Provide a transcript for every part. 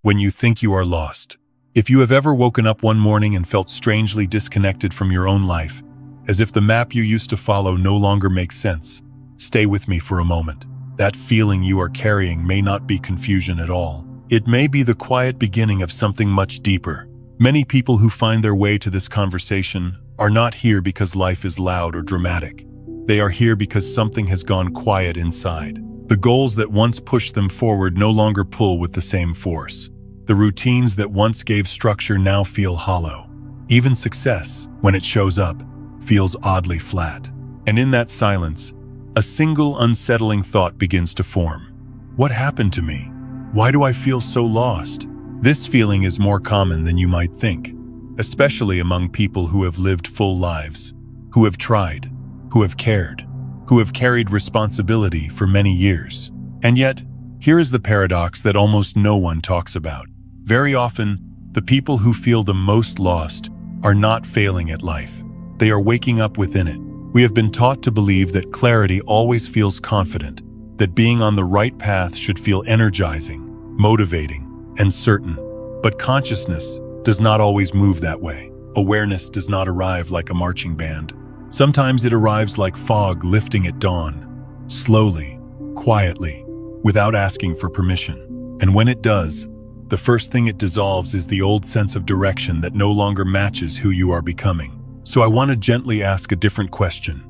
when you think you are lost. If you have ever woken up one morning and felt strangely disconnected from your own life, as if the map you used to follow no longer makes sense, stay with me for a moment. That feeling you are carrying may not be confusion at all. It may be the quiet beginning of something much deeper. Many people who find their way to this conversation are not here because life is loud or dramatic. They are here because something has gone quiet inside. The goals that once pushed them forward no longer pull with the same force. The routines that once gave structure now feel hollow. Even success, when it shows up, feels oddly flat. And in that silence, a single unsettling thought begins to form. What happened to me? Why do I feel so lost? This feeling is more common than you might think, especially among people who have lived full lives, who have tried, who have cared, who have carried responsibility for many years. And yet, here is the paradox that almost no one talks about. Very often, the people who feel the most lost are not failing at life. They are waking up within it. We have been taught to believe that clarity always feels confident, that being on the right path should feel energizing, motivating, and certain. But consciousness does not always move that way. Awareness does not arrive like a marching band. Sometimes it arrives like fog lifting at dawn, slowly, quietly, without asking for permission. And when it does, the first thing it dissolves is the old sense of direction that no longer matches who you are becoming. So I want to gently ask a different question,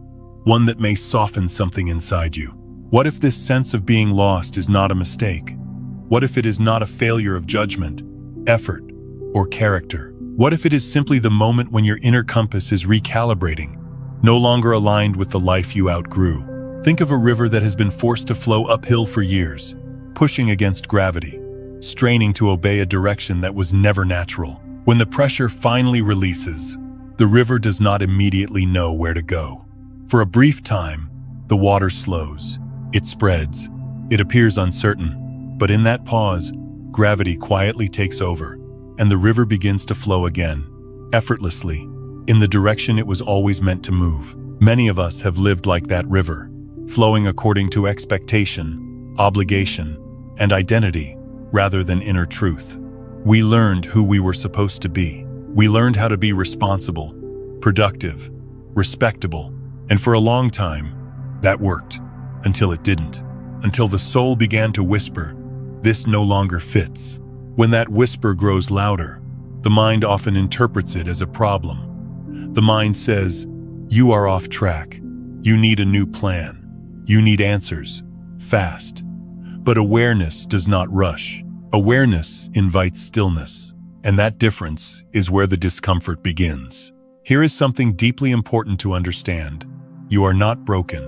one that may soften something inside you. What if this sense of being lost is not a mistake? What if it is not a failure of judgment, effort, or character? What if it is simply the moment when your inner compass is recalibrating, no longer aligned with the life you outgrew? Think of a river that has been forced to flow uphill for years, pushing against gravity, straining to obey a direction that was never natural. When the pressure finally releases, the river does not immediately know where to go. For a brief time, the water slows, it spreads, it appears uncertain. But in that pause, gravity quietly takes over, and the river begins to flow again, effortlessly, in the direction it was always meant to move. Many of us have lived like that river, flowing according to expectation, obligation, and identity, rather than inner truth. We learned who we were supposed to be. We learned how to be responsible, productive, respectable, and for a long time, that worked, until it didn't. Until the soul began to whisper, "This no longer fits." When that whisper grows louder, the mind often interprets it as a problem. The mind says, "You are off track. You need a new plan. You need answers, fast." But awareness does not rush. Awareness invites stillness, and that difference is where the discomfort begins. Here is something deeply important to understand. You are not broken.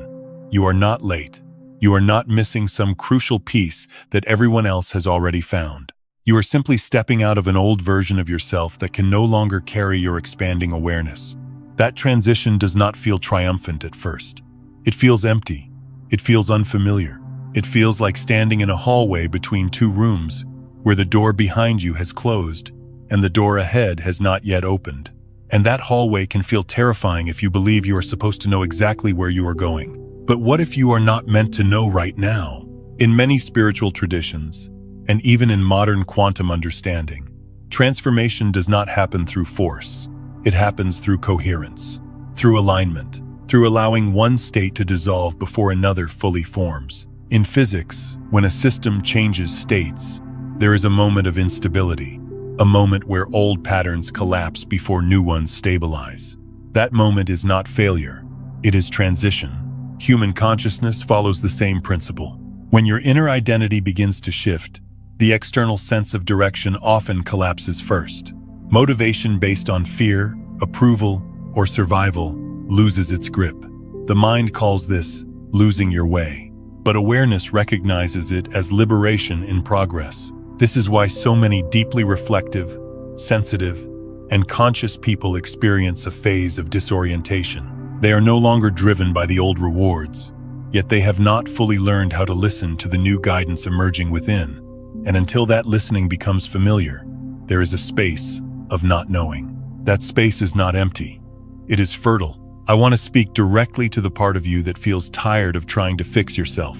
You are not late. You are not missing some crucial piece that everyone else has already found. You are simply stepping out of an old version of yourself that can no longer carry your expanding awareness. That transition does not feel triumphant at first. It feels empty. It feels unfamiliar. It feels like standing in a hallway between two rooms, where the door behind you has closed and the door ahead has not yet opened. And that hallway can feel terrifying if you believe you are supposed to know exactly where you are going. But what if you are not meant to know right now? In many spiritual traditions, and even in modern quantum understanding, transformation does not happen through force. It happens through coherence, through alignment, through allowing one state to dissolve before another fully forms. In physics, when a system changes states, there is a moment of instability, a moment where old patterns collapse before new ones stabilize. That moment is not failure, it is transition. Human consciousness follows the same principle. When your inner identity begins to shift, the external sense of direction often collapses first. Motivation based on fear, approval, or survival loses its grip. The mind calls this losing your way, but awareness recognizes it as liberation in progress. This is why so many deeply reflective, sensitive, and conscious people experience a phase of disorientation. They are no longer driven by the old rewards, yet they have not fully learned how to listen to the new guidance emerging within. And until that listening becomes familiar, there is a space of not knowing. That space is not empty. It is fertile. I want to speak directly to the part of you that feels tired of trying to fix yourself.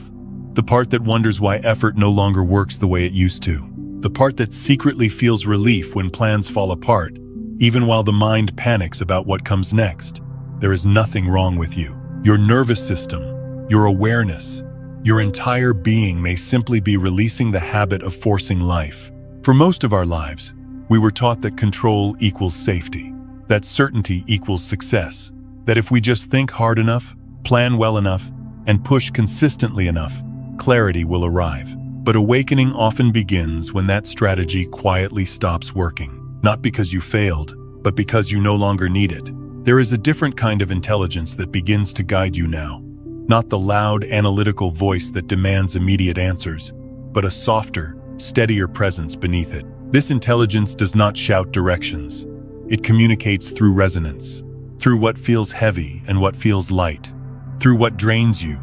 The part that wonders why effort no longer works the way it used to. the part that secretly feels relief when plans fall apart, even while the mind panics about what comes next. There is nothing wrong with you. Your nervous system, your awareness, your entire being may simply be releasing the habit of forcing life. For most of our lives, we were taught that control equals safety, that certainty equals success, that if we just think hard enough, plan well enough, and push consistently enough, clarity will arrive. But awakening often begins when that strategy quietly stops working, not because you failed, but because you no longer need it. There is a different kind of intelligence that begins to guide you now, not the loud, analytical voice that demands immediate answers, but a softer, steadier presence beneath it. This intelligence does not shout directions. It communicates through resonance, through what feels heavy and what feels light, through what drains you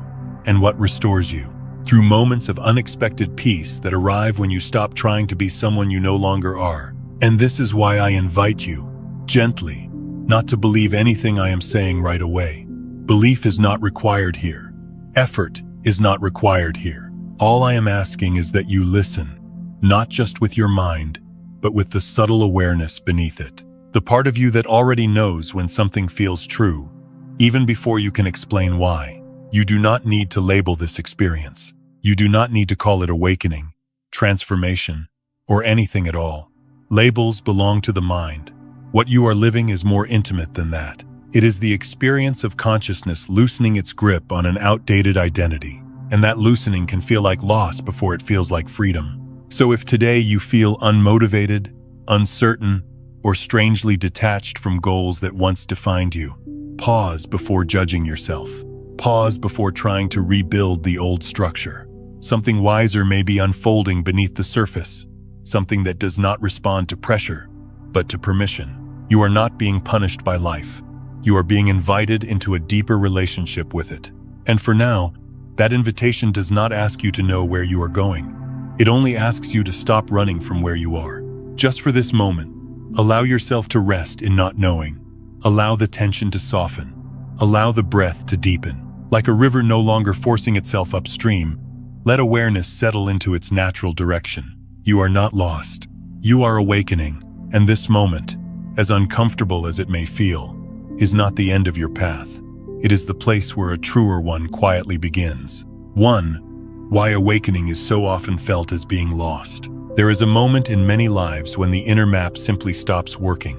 and what restores you, through moments of unexpected peace that arrive when you stop trying to be someone you no longer are. And this is why I invite you, gently, not to believe anything I am saying right away. Belief is not required here. Effort is not required here. All I am asking is that you listen, not just with your mind, but with the subtle awareness beneath it. The part of you that already knows when something feels true, even before you can explain why. You do not need to label this experience. You do not need to call it awakening, transformation, or anything at all. Labels belong to the mind. What you are living is more intimate than that. It is the experience of consciousness loosening its grip on an outdated identity, and that loosening can feel like loss before it feels like freedom. So if today you feel unmotivated, uncertain, or strangely detached from goals that once defined you, pause before judging yourself. Pause before trying to rebuild the old structure. Something wiser may be unfolding beneath the surface, something that does not respond to pressure, but to permission. You are not being punished by life. You are being invited into a deeper relationship with it. And for now, that invitation does not ask you to know where you are going. It only asks you to stop running from where you are. Just for this moment, allow yourself to rest in not knowing. Allow the tension to soften. Allow the breath to deepen. Like a river no longer forcing itself upstream, let awareness settle into its natural direction. You are not lost. You are awakening. And this moment, as uncomfortable as it may feel, is not the end of your path. It is the place where a truer one quietly begins. Why awakening is so often felt as being lost. There is a moment in many lives when the inner map simply stops working,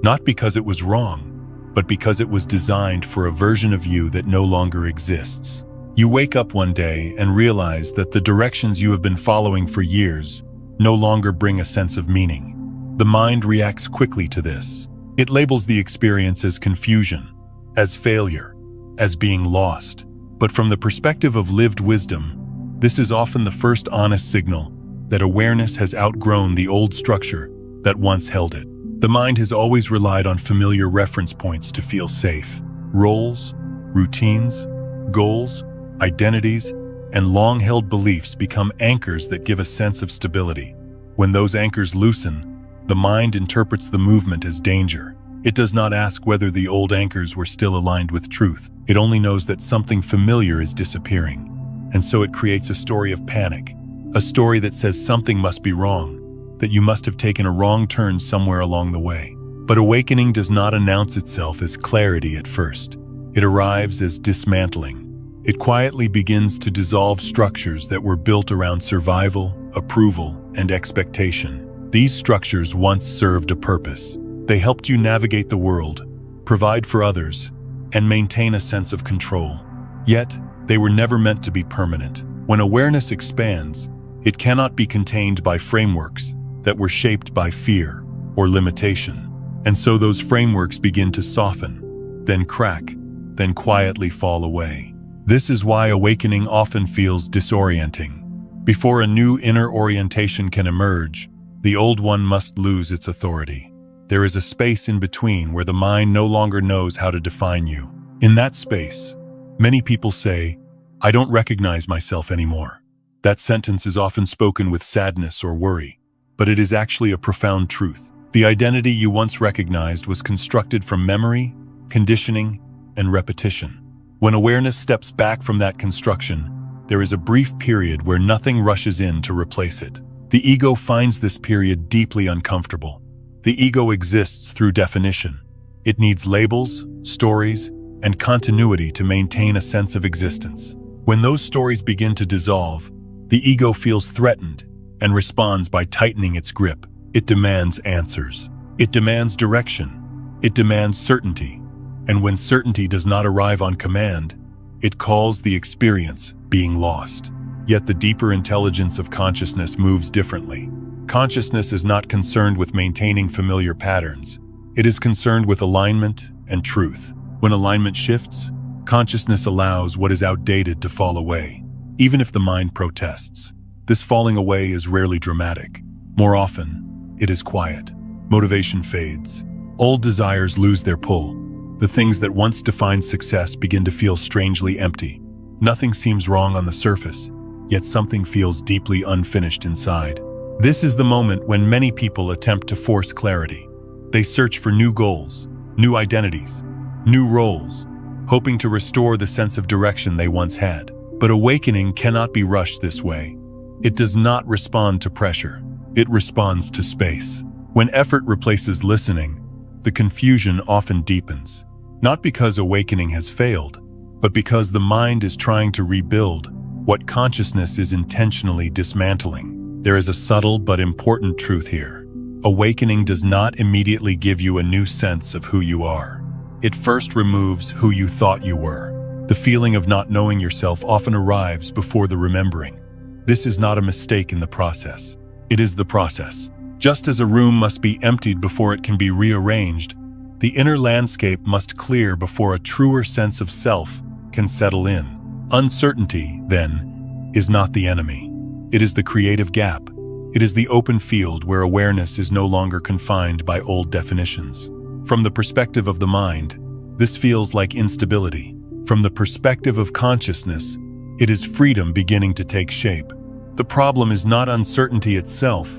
not because it was wrong, but because it was designed for a version of you that no longer exists. You wake up one day and realize that the directions you have been following for years no longer bring a sense of meaning. The mind reacts quickly to this. It labels the experience as confusion, as failure, as being lost. But from the perspective of lived wisdom, this is often the first honest signal that awareness has outgrown the old structure that once held it. The mind has always relied on familiar reference points to feel safe. Roles, routines, goals, identities, and long-held beliefs become anchors that give a sense of stability. When those anchors loosen, the mind interprets the movement as danger. It does not ask whether the old anchors were still aligned with truth. It only knows that something familiar is disappearing. And so it creates a story of panic, a story that says something must be wrong, that you must have taken a wrong turn somewhere along the way. But awakening does not announce itself as clarity at first. It arrives as dismantling. It quietly begins to dissolve structures that were built around survival, approval, and expectation. These structures once served a purpose. They helped you navigate the world, provide for others, and maintain a sense of control. Yet, they were never meant to be permanent. When awareness expands, it cannot be contained by frameworks that were shaped by fear or limitation. And so those frameworks begin to soften, then crack, then quietly fall away. This is why awakening often feels disorienting. Before a new inner orientation can emerge, the old one must lose its authority. There is a space in between where the mind no longer knows how to define you. In that space, many people say, "I don't recognize myself anymore." That sentence is often spoken with sadness or worry, but it is actually a profound truth. The identity you once recognized was constructed from memory, conditioning, and repetition. When awareness steps back from that construction, there is a brief period where nothing rushes in to replace it. The ego finds this period deeply uncomfortable. The ego exists through definition. It needs labels, stories, and continuity to maintain a sense of existence. When those stories begin to dissolve, the ego feels threatened and responds by tightening its grip. It demands answers. It demands direction. It demands certainty. And when certainty does not arrive on command, it calls the experience being lost. Yet the deeper intelligence of consciousness moves differently. Consciousness is not concerned with maintaining familiar patterns. It is concerned with alignment and truth. When alignment shifts, consciousness allows what is outdated to fall away, even if the mind protests. This falling away is rarely dramatic. More often, it is quiet. Motivation fades. Old desires lose their pull. The things that once defined success begin to feel strangely empty. Nothing seems wrong on the surface, yet something feels deeply unfinished inside. This is the moment when many people attempt to force clarity. They search for new goals, new identities, new roles, hoping to restore the sense of direction they once had. But awakening cannot be rushed this way. It does not respond to pressure. It responds to space. When effort replaces listening, the confusion often deepens. Not because awakening has failed, but because the mind is trying to rebuild what consciousness is intentionally dismantling. There is a subtle but important truth here. Awakening does not immediately give you a new sense of who you are. It first removes who you thought you were. The feeling of not knowing yourself often arrives before the remembering. This is not a mistake in the process. It is the process. Just as a room must be emptied before it can be rearranged, the inner landscape must clear before a truer sense of self can settle in. Uncertainty, then, is not the enemy. It is the creative gap. It is the open field where awareness is no longer confined by old definitions. From the perspective of the mind, this feels like instability. From the perspective of consciousness, it is freedom beginning to take shape. The problem is not uncertainty itself,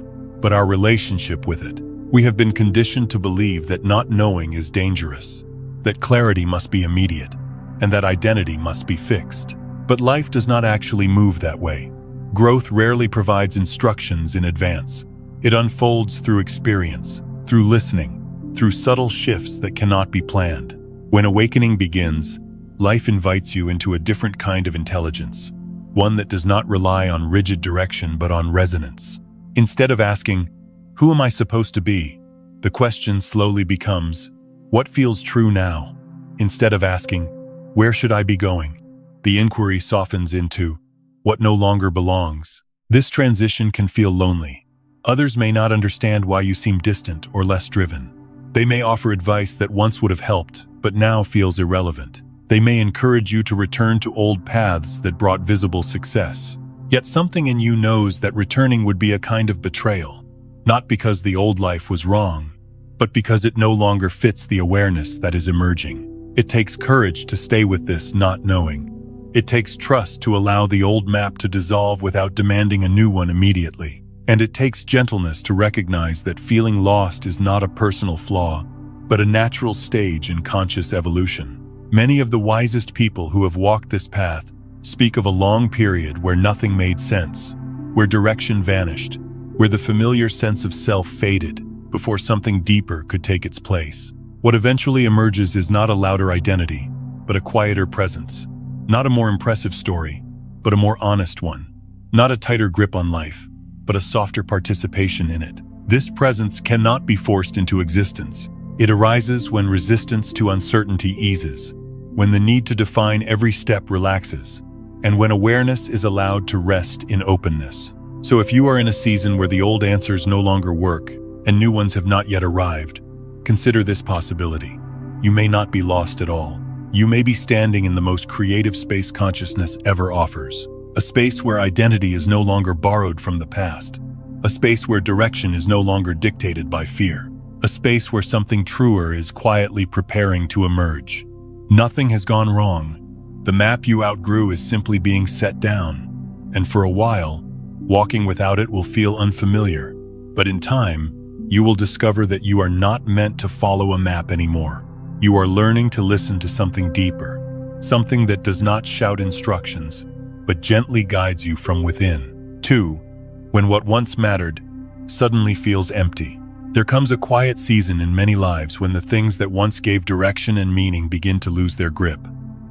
but our relationship with it. We have been conditioned to believe that not knowing is dangerous, that clarity must be immediate, and that identity must be fixed. But life does not actually move that way. Growth rarely provides instructions in advance. It unfolds through experience, through listening, through subtle shifts that cannot be planned. When awakening begins, life invites you into a different kind of intelligence, one that does not rely on rigid direction but on resonance. Instead of asking, "Who am I supposed to be?" the question slowly becomes, "What feels true now?" Instead of asking, "Where should I be going?" the inquiry softens into, "What no longer belongs?" This transition can feel lonely. Others may not understand why you seem distant or less driven. They may offer advice that once would have helped, but now feels irrelevant. They may encourage you to return to old paths that brought visible success. Yet something in you knows that returning would be a kind of betrayal. Not because the old life was wrong, but because it no longer fits the awareness that is emerging. It takes courage to stay with this not knowing. It takes trust to allow the old map to dissolve without demanding a new one immediately. And it takes gentleness to recognize that feeling lost is not a personal flaw, but a natural stage in conscious evolution. Many of the wisest people who have walked this path speak of a long period where nothing made sense, where direction vanished, where the familiar sense of self faded before something deeper could take its place. What eventually emerges is not a louder identity, but a quieter presence. Not a more impressive story, but a more honest one. Not a tighter grip on life, but a softer participation in it. This presence cannot be forced into existence. It arises when resistance to uncertainty eases, when the need to define every step relaxes, and when awareness is allowed to rest in openness. So if you are in a season where the old answers no longer work and new ones have not yet arrived, consider this possibility. You may not be lost at all. You may be standing in the most creative space consciousness ever offers. A space where identity is no longer borrowed from the past. A space where direction is no longer dictated by fear. A space where something truer is quietly preparing to emerge. Nothing has gone wrong. The map you outgrew is simply being set down. And for a while, walking without it will feel unfamiliar. But in time, you will discover that you are not meant to follow a map anymore. You are learning to listen to something deeper, something that does not shout instructions, but gently guides you from within. 2. when what once mattered suddenly feels empty. There comes a quiet season in many lives when the things that once gave direction and meaning begin to lose their grip.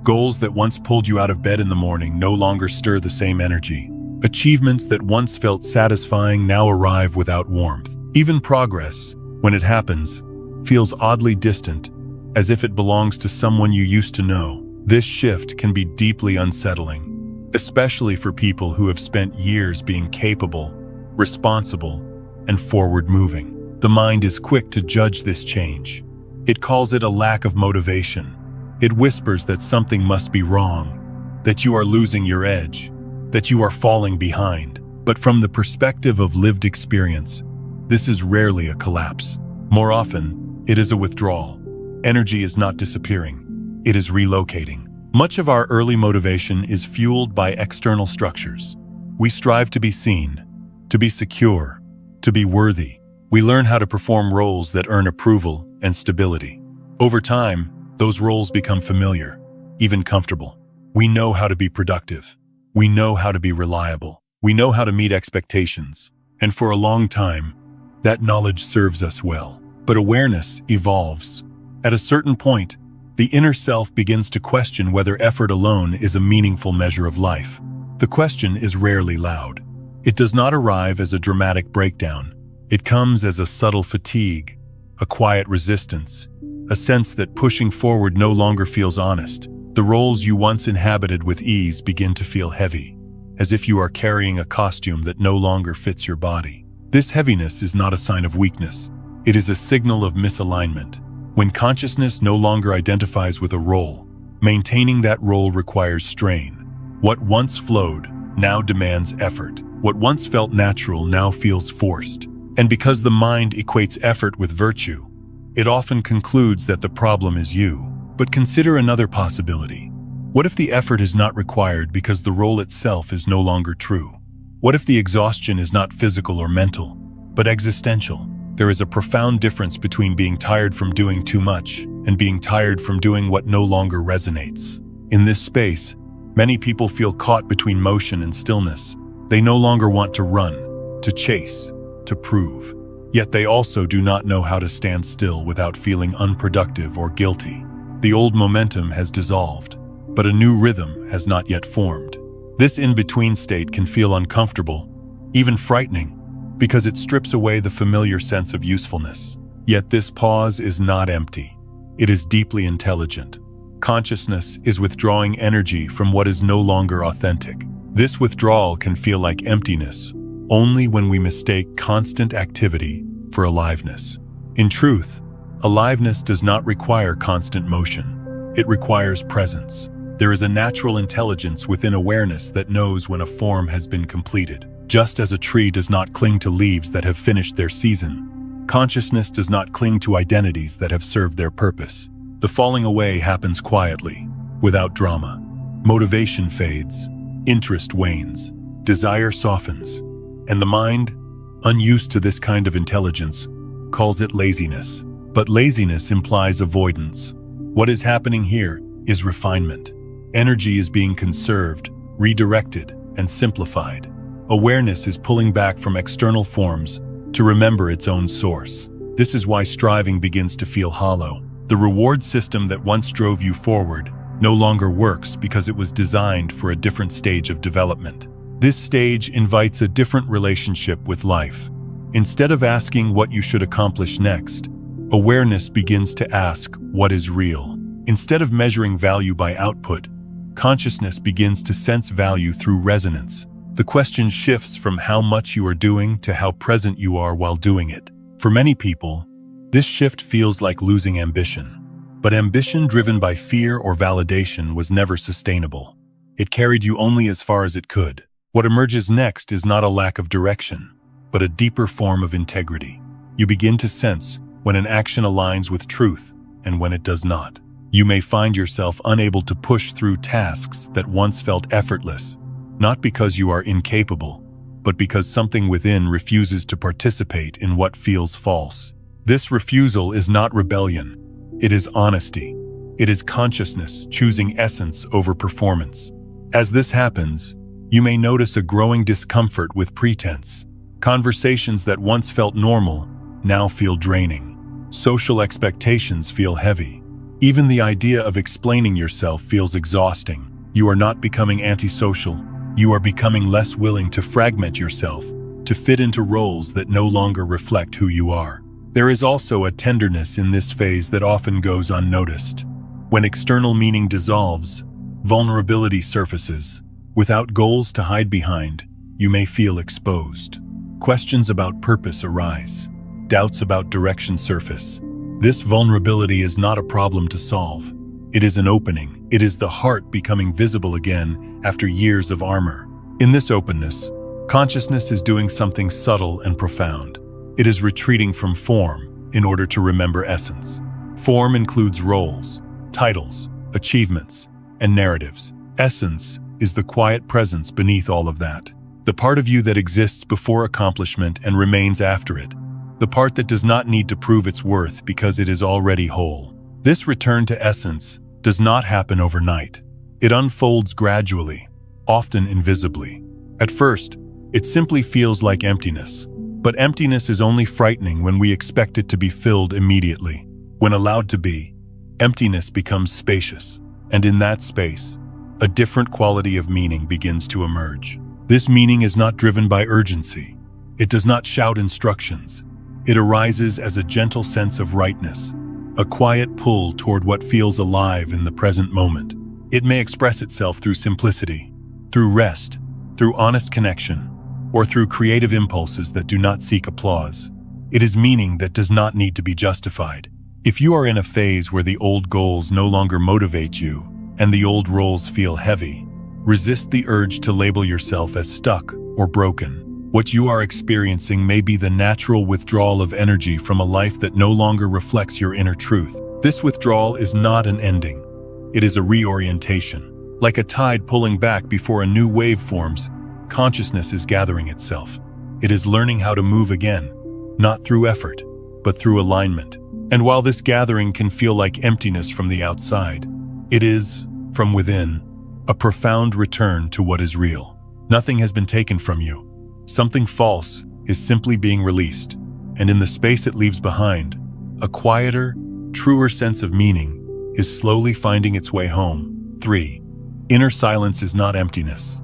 Goals that once pulled you out of bed in the morning no longer stir the same energy. Achievements that once felt satisfying now arrive without warmth. Even progress, when it happens, feels oddly distant, as if it belongs to someone you used to know. This shift can be deeply unsettling, especially for people who have spent years being capable, responsible, and forward-moving. The mind is quick to judge this change. It calls it a lack of motivation. It whispers that something must be wrong, that you are losing your edge, that you are falling behind. But from the perspective of lived experience, this is rarely a collapse. More often, it is a withdrawal. Energy is not disappearing, it is relocating. Much of our early motivation is fueled by external structures. We strive to be seen, to be secure, to be worthy. We learn how to perform roles that earn approval and stability. Over time, those roles become familiar, even comfortable. We know how to be productive. We know how to be reliable. We know how to meet expectations. And for a long time, that knowledge serves us well. But awareness evolves. At a certain point, the inner self begins to question whether effort alone is a meaningful measure of life. The question is rarely loud. It does not arrive as a dramatic breakdown. It comes as a subtle fatigue, a quiet resistance, a sense that pushing forward no longer feels honest. The roles you once inhabited with ease begin to feel heavy, as if you are carrying a costume that no longer fits your body. This heaviness is not a sign of weakness. It is a signal of misalignment. When consciousness no longer identifies with a role, maintaining that role requires strain. What once flowed now demands effort. What once felt natural now feels forced. And because the mind equates effort with virtue, it often concludes that the problem is you. But consider another possibility. What if the effort is not required because the role itself is no longer true? What if the exhaustion is not physical or mental, but existential? There is a profound difference between being tired from doing too much and being tired from doing what no longer resonates. In this space, many people feel caught between motion and stillness. They no longer want to run, to chase, to prove. Yet they also do not know how to stand still without feeling unproductive or guilty. The old momentum has dissolved, but a new rhythm has not yet formed. This in-between state can feel uncomfortable, even frightening, because it strips away the familiar sense of usefulness. Yet this pause is not empty. It is deeply intelligent. Consciousness is withdrawing energy from what is no longer authentic. This withdrawal can feel like emptiness, only when we mistake constant activity for aliveness. In truth, aliveness does not require constant motion. It requires presence. There is a natural intelligence within awareness that knows when a form has been completed. Just as a tree does not cling to leaves that have finished their season, consciousness does not cling to identities that have served their purpose. The falling away happens quietly, without drama. Motivation fades, interest wanes, desire softens, and the mind, unused to this kind of intelligence, calls it laziness. But laziness implies avoidance. What is happening here is refinement. Energy is being conserved, redirected, and simplified. Awareness is pulling back from external forms to remember its own source. This is why striving begins to feel hollow. The reward system that once drove you forward no longer works because it was designed for a different stage of development. This stage invites a different relationship with life. Instead of asking what you should accomplish next, awareness begins to ask what is real. Instead of measuring value by output, consciousness begins to sense value through resonance. The question shifts from how much you are doing to how present you are while doing it. For many people, this shift feels like losing ambition. But ambition driven by fear or validation was never sustainable. It carried you only as far as it could. What emerges next is not a lack of direction, but a deeper form of integrity. You begin to sense when an action aligns with truth and when it does not. You may find yourself unable to push through tasks that once felt effortless, not because you are incapable, but because something within refuses to participate in what feels false. This refusal is not rebellion. It is honesty. It is consciousness choosing essence over performance. As this happens, you may notice a growing discomfort with pretense. Conversations that once felt normal now feel draining. Social expectations feel heavy. Even the idea of explaining yourself feels exhausting. You are not becoming antisocial. You are becoming less willing to fragment yourself, to fit into roles that no longer reflect who you are. There is also a tenderness in this phase that often goes unnoticed. When external meaning dissolves, vulnerability surfaces. Without goals to hide behind, you may feel exposed. Questions about purpose arise. Doubts about direction surface. This vulnerability is not a problem to solve. It is an opening. It is the heart becoming visible again after years of armor. In this openness, consciousness is doing something subtle and profound. It is retreating from form in order to remember essence. Form includes roles, titles, achievements, and narratives. Essence is the quiet presence beneath all of that. The part of you that exists before accomplishment and remains after it. The part that does not need to prove its worth because it is already whole. This return to essence does not happen overnight. It unfolds gradually, often invisibly. At first, it simply feels like emptiness. But emptiness is only frightening when we expect it to be filled immediately. When allowed to be, emptiness becomes spacious. And in that space, a different quality of meaning begins to emerge. This meaning is not driven by urgency. It does not shout instructions. It arises as a gentle sense of rightness, a quiet pull toward what feels alive in the present moment. It may express itself through simplicity, through rest, through honest connection, or through creative impulses that do not seek applause. It is meaning that does not need to be justified. If you are in a phase where the old goals no longer motivate you and the old roles feel heavy, resist the urge to label yourself as stuck or broken. What you are experiencing may be the natural withdrawal of energy from a life that no longer reflects your inner truth. This withdrawal is not an ending. It is a reorientation. Like a tide pulling back before a new wave forms, consciousness is gathering itself. It is learning how to move again, not through effort, but through alignment. And while this gathering can feel like emptiness from the outside, it is, from within, a profound return to what is real. Nothing has been taken from you. Something false is simply being released, and in the space it leaves behind, a quieter, truer sense of meaning is slowly finding its way home. 3. Inner silence is not emptiness.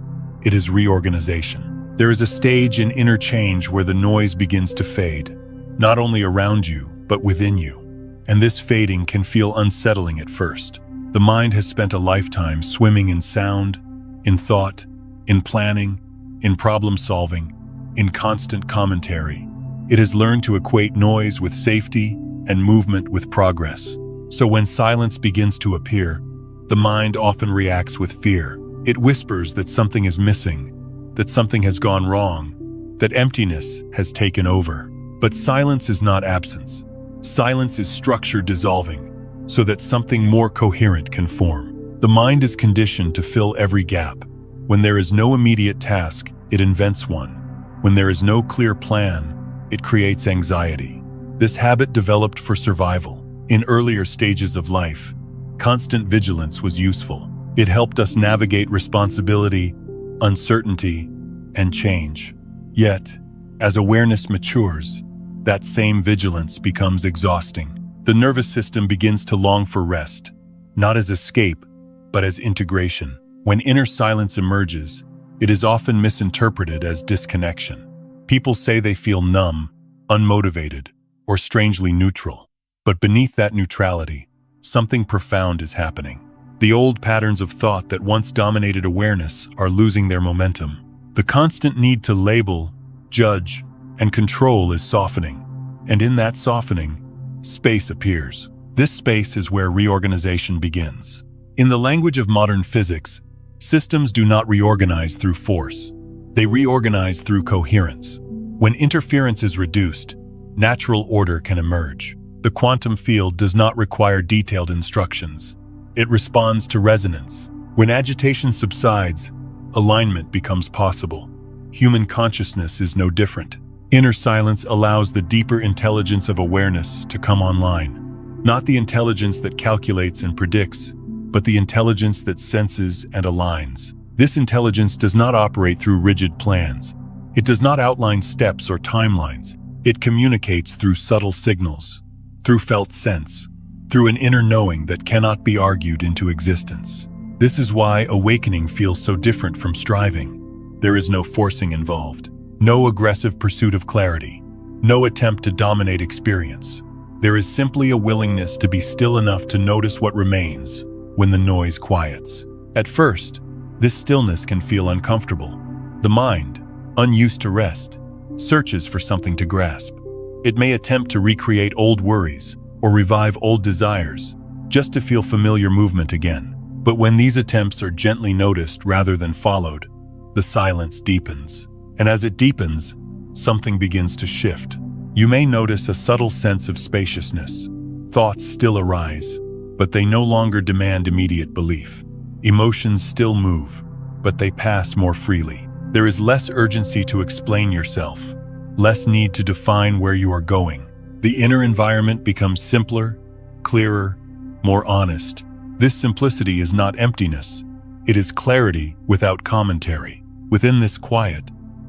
It is reorganization. There is a stage in inner change where the noise begins to fade, not only around you, but within you. And this fading can feel unsettling at first. The mind has spent a lifetime swimming in sound, in thought, in planning, in problem solving, in constant commentary. It has learned to equate noise with safety and movement with progress. So when silence begins to appear, the mind often reacts with fear. It whispers that something is missing, that something has gone wrong, that emptiness has taken over. But silence is not absence. Silence is structure dissolving, so that something more coherent can form. The mind is conditioned to fill every gap. When there is no immediate task, it invents one. When there is no clear plan, it creates anxiety. This habit developed for survival. In earlier stages of life, constant vigilance was useful. It helped us navigate responsibility, uncertainty, and change. Yet, as awareness matures, that same vigilance becomes exhausting. The nervous system begins to long for rest, not as escape, but as integration. When inner silence emerges, it is often misinterpreted as disconnection. People say they feel numb, unmotivated, or strangely neutral. But beneath that neutrality, something profound is happening. The old patterns of thought that once dominated awareness are losing their momentum. The constant need to label, judge, and control is softening. And in that softening, space appears. This space is where reorganization begins. In the language of modern physics, systems do not reorganize through force. They reorganize through coherence. When interference is reduced, natural order can emerge. The quantum field does not require detailed instructions. It responds to resonance. When agitation subsides, alignment becomes possible. Human consciousness is no different. Inner silence allows the deeper intelligence of awareness to come online. Not the intelligence that calculates and predicts, but the intelligence that senses and aligns. This intelligence does not operate through rigid plans. It does not outline steps or timelines. It communicates through subtle signals, through felt sense, through an inner knowing that cannot be argued into existence. This is why awakening feels so different from striving. There is no forcing involved, no aggressive pursuit of clarity, no attempt to dominate experience. There is simply a willingness to be still enough to notice what remains when the noise quiets. At first, this stillness can feel uncomfortable. The mind, unused to rest, searches for something to grasp. It may attempt to recreate old worries or revive old desires just to feel familiar movement again. But when these attempts are gently noticed rather than followed, the silence deepens. And as it deepens, something begins to shift. You may notice a subtle sense of spaciousness. Thoughts still arise, but they no longer demand immediate belief. Emotions still move, but they pass more freely. There is less urgency to explain yourself, less need to define where you are going. The inner environment becomes simpler, clearer, more honest. This simplicity is not emptiness. It is clarity without commentary. Within this quiet,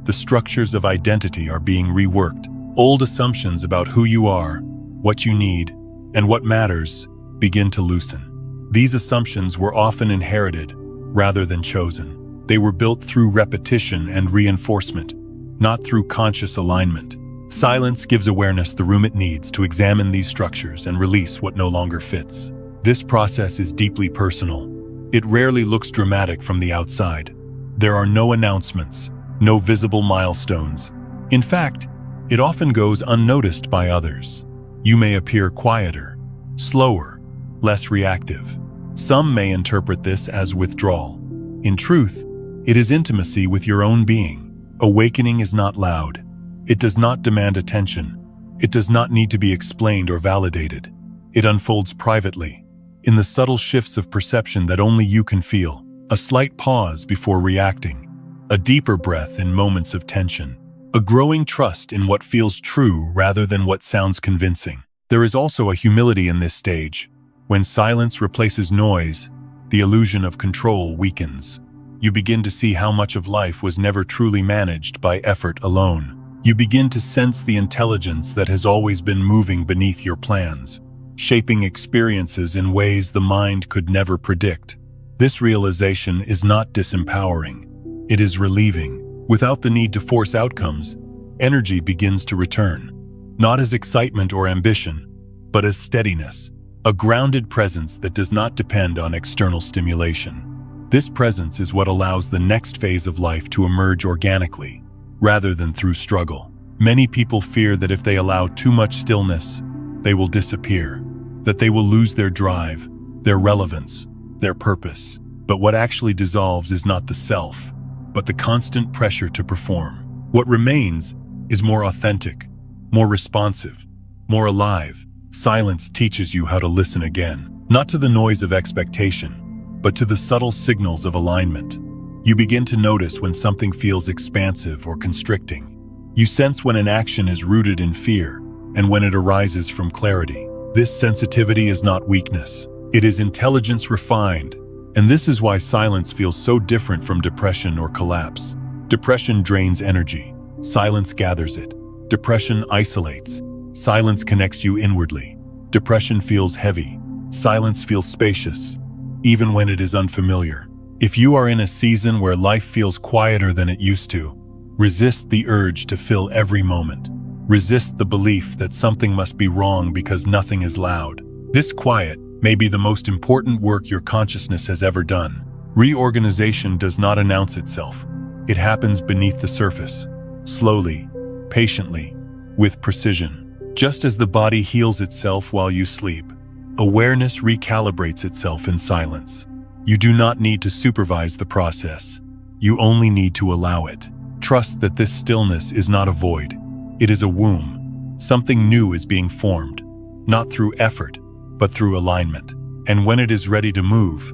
the structures of identity are being reworked. Old assumptions about who you are, what you need, and what matters begin to loosen. These assumptions were often inherited rather than chosen. They were built through repetition and reinforcement, not through conscious alignment. Silence gives awareness the room it needs to examine these structures and release what no longer fits. This process is deeply personal. It rarely looks dramatic from the outside. There are no announcements, no visible milestones. In fact, it often goes unnoticed by others. You may appear quieter, slower, less reactive. Some may interpret this as withdrawal. In truth, it is intimacy with your own being. Awakening is not loud. It does not demand attention. It does not need to be explained or validated. It unfolds privately, in the subtle shifts of perception that only you can feel. A slight pause before reacting, a deeper breath in moments of tension, a growing trust in what feels true rather than what sounds convincing. There is also a humility in this stage. When silence replaces noise, the illusion of control weakens. You begin to see how much of life was never truly managed by effort alone. You begin to sense the intelligence that has always been moving beneath your plans, shaping experiences in ways the mind could never predict. This realization is not disempowering. It is relieving. Without the need to force outcomes, energy begins to return, not as excitement or ambition, but as steadiness, a grounded presence that does not depend on external stimulation. This presence is what allows the next phase of life to emerge organically, rather than through struggle. Many people fear that if they allow too much stillness, they will disappear, that they will lose their drive, their relevance, their purpose. But what actually dissolves is not the self, but the constant pressure to perform. What remains is more authentic, more responsive, more alive. Silence teaches you how to listen again, not to the noise of expectation, but to the subtle signals of alignment. You begin to notice when something feels expansive or constricting. You sense when an action is rooted in fear and when it arises from clarity. This sensitivity is not weakness. It is intelligence refined, and this is why silence feels so different from depression or collapse. Depression drains energy. Silence gathers it. Depression isolates. Silence connects you inwardly. Depression feels heavy. Silence feels spacious, even when it is unfamiliar. If you are in a season where life feels quieter than it used to, resist the urge to fill every moment. Resist the belief that something must be wrong because nothing is loud. This quiet may be the most important work your consciousness has ever done. Reorganization does not announce itself. It happens beneath the surface, slowly, patiently, with precision. Just as the body heals itself while you sleep, awareness recalibrates itself in silence. You do not need to supervise the process. You only need to allow it. Trust that this stillness is not a void. It is a womb. Something new is being formed, not through effort, but through alignment. And when it is ready to move,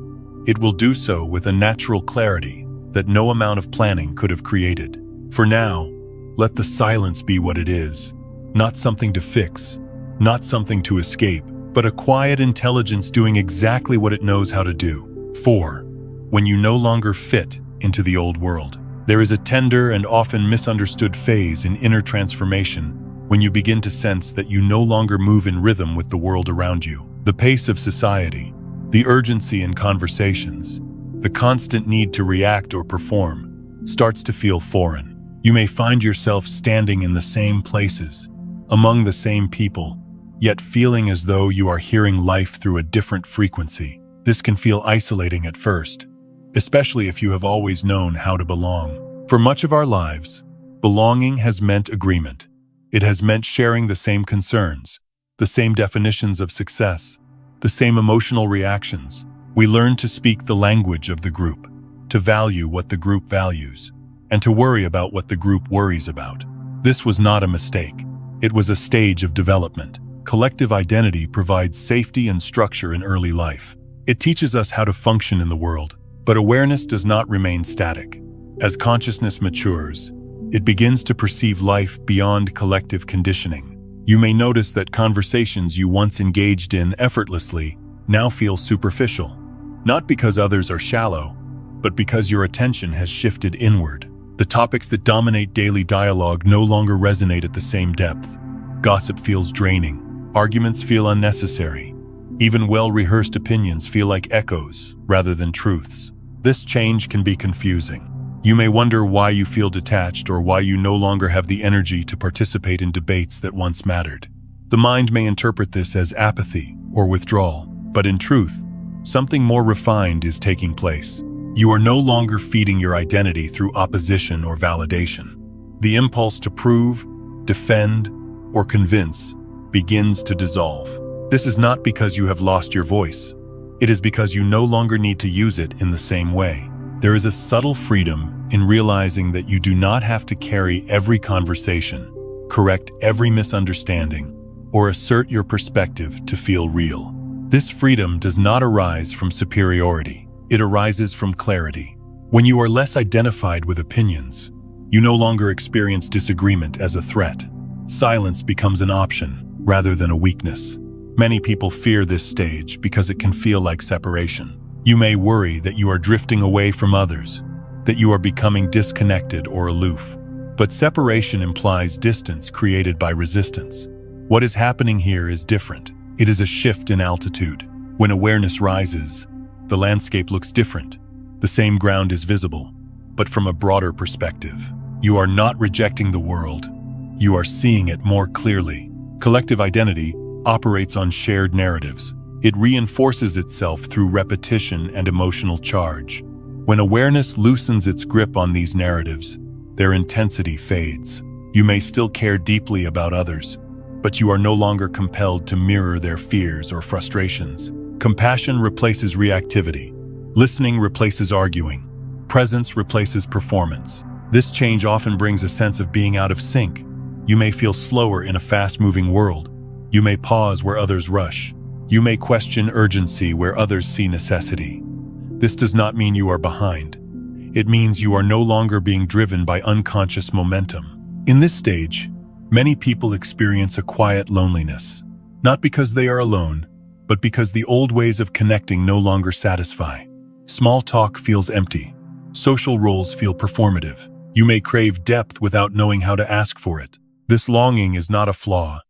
it will do so with a natural clarity that no amount of planning could have created. For now, let the silence be what it is. Not something to fix, not something to escape, but a quiet intelligence doing exactly what it knows how to do. 4. When you no longer fit into the old world. There is a tender and often misunderstood phase in inner transformation when you begin to sense that you no longer move in rhythm with the world around you. The pace of society, the urgency in conversations, the constant need to react or perform starts to feel foreign. You may find yourself standing in the same places, among the same people, yet feeling as though you are hearing life through a different frequency. This can feel isolating at first, especially if you have always known how to belong. For much of our lives, belonging has meant agreement. It has meant sharing the same concerns, the same definitions of success, the same emotional reactions. We learn to speak the language of the group, to value what the group values, and to worry about what the group worries about. This was not a mistake. It was a stage of development. Collective identity provides safety and structure in early life. It teaches us how to function in the world, but awareness does not remain static. As consciousness matures, it begins to perceive life beyond collective conditioning. You may notice that conversations you once engaged in effortlessly now feel superficial, not because others are shallow, but because your attention has shifted inward. The topics that dominate daily dialogue no longer resonate at the same depth. Gossip feels draining. Arguments feel unnecessary. Even well-rehearsed opinions feel like echoes rather than truths. This change can be confusing. You may wonder why you feel detached or why you no longer have the energy to participate in debates that once mattered. The mind may interpret this as apathy or withdrawal, but in truth, something more refined is taking place. You are no longer feeding your identity through opposition or validation. The impulse to prove, defend, or convince begins to dissolve. This is not because you have lost your voice. It is because you no longer need to use it in the same way. There is a subtle freedom in realizing that you do not have to carry every conversation, correct every misunderstanding, or assert your perspective to feel real. This freedom does not arise from superiority. It arises from clarity. When you are less identified with opinions, you no longer experience disagreement as a threat. Silence becomes an option rather than a weakness. Many people fear this stage because it can feel like separation. You may worry that you are drifting away from others, that you are becoming disconnected or aloof. But separation implies distance created by resistance. What is happening here is different. It is a shift in altitude. When awareness rises, the landscape looks different. The same ground is visible, but from a broader perspective. You are not rejecting the world. You are seeing it more clearly. Collective identity operates on shared narratives. It reinforces itself through repetition and emotional charge. When awareness loosens its grip on these narratives, their intensity fades. You may still care deeply about others, but you are no longer compelled to mirror their fears or frustrations. Compassion replaces reactivity. Listening replaces arguing. Presence replaces performance. This change often brings a sense of being out of sync. You may feel slower in a fast-moving world. You may pause where others rush. You may question urgency where others see necessity. This does not mean you are behind. It means you are no longer being driven by unconscious momentum. In this stage, many people experience a quiet loneliness, not because they are alone, but because the old ways of connecting no longer satisfy. Small talk feels empty. Social roles feel performative. You may crave depth without knowing how to ask for it. This longing is not a flaw.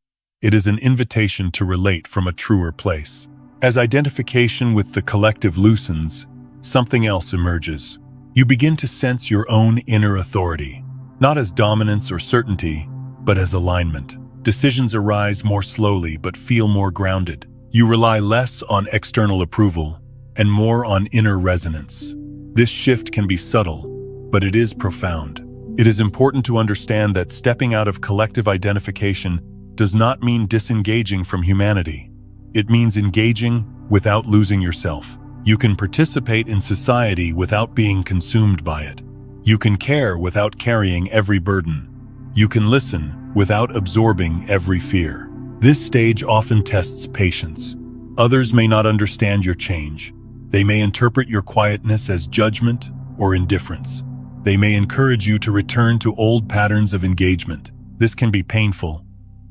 It is an invitation to relate from a truer place. As identification with the collective loosens, something else emerges. You begin to sense your own inner authority, not as dominance or certainty, but as alignment. Decisions arise more slowly but feel more grounded. You rely less on external approval and more on inner resonance. This shift can be subtle, but it is profound. It is important to understand that stepping out of collective identification does not mean disengaging from humanity. It means engaging without losing yourself. You can participate in society without being consumed by it. You can care without carrying every burden. You can listen without absorbing every fear. This stage often tests patience. Others may not understand your change. They may interpret your quietness as judgment or indifference. They may encourage you to return to old patterns of engagement. This can be painful,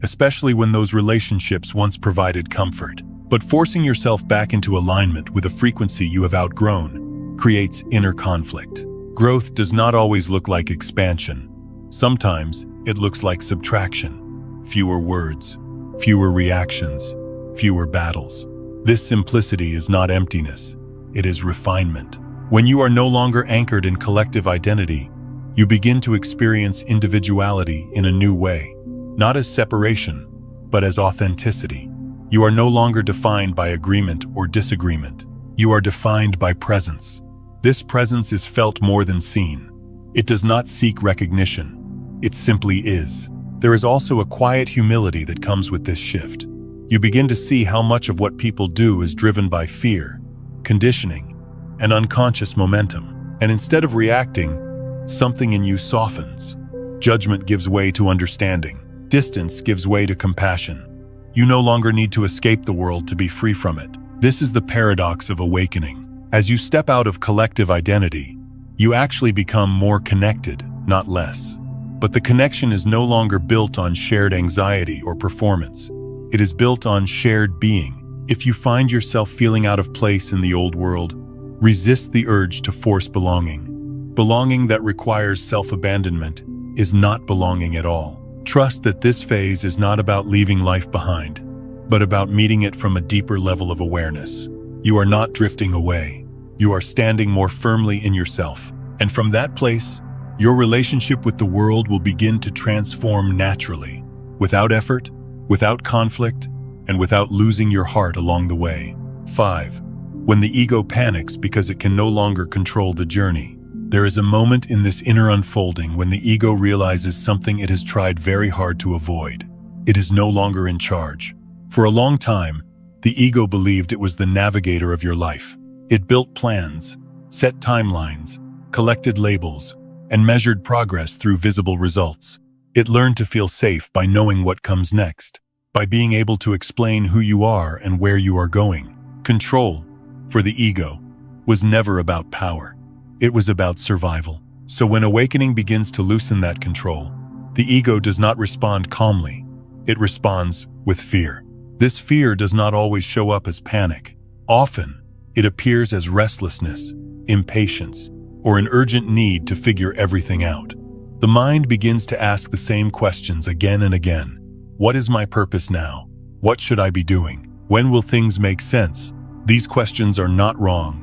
especially when those relationships once provided comfort. But forcing yourself back into alignment with a frequency you have outgrown creates inner conflict. Growth does not always look like expansion. Sometimes it looks like subtraction. Fewer words, fewer reactions, fewer battles. This simplicity is not emptiness. It is refinement. When you are no longer anchored in collective identity, you begin to experience individuality in a new way, not as separation, but as authenticity. You are no longer defined by agreement or disagreement. You are defined by presence. This presence is felt more than seen. It does not seek recognition. It simply is. There is also a quiet humility that comes with this shift. You begin to see how much of what people do is driven by fear, conditioning, and unconscious momentum. And instead of reacting, something in you softens. Judgment gives way to understanding. Distance gives way to compassion. You no longer need to escape the world to be free from it. This is the paradox of awakening. As you step out of collective identity, you actually become more connected, not less. But the connection is no longer built on shared anxiety or performance. It is built on shared being. If you find yourself feeling out of place in the old world, resist the urge to force belonging. Belonging that requires self-abandonment is not belonging at all. Trust that this phase is not about leaving life behind, but about meeting it from a deeper level of awareness. You are not drifting away. You are standing more firmly in yourself. And from that place, your relationship with the world will begin to transform naturally, without effort, without conflict, and without losing your heart along the way. 5. When the ego panics because it can no longer control the journey, there is a moment in this inner unfolding when the ego realizes something it has tried very hard to avoid. It is no longer in charge. For a long time, the ego believed it was the navigator of your life. It built plans, set timelines, collected labels, and measured progress through visible results. It learned to feel safe by knowing what comes next, by being able to explain who you are and where you are going. Control, for the ego, was never about power. It was about survival. So when awakening begins to loosen that control, the ego does not respond calmly. It responds with fear. This fear does not always show up as panic. Often, it appears as restlessness, impatience, or an urgent need to figure everything out. The mind begins to ask the same questions again and again. What is my purpose now? What should I be doing? When will things make sense? These questions are not wrong.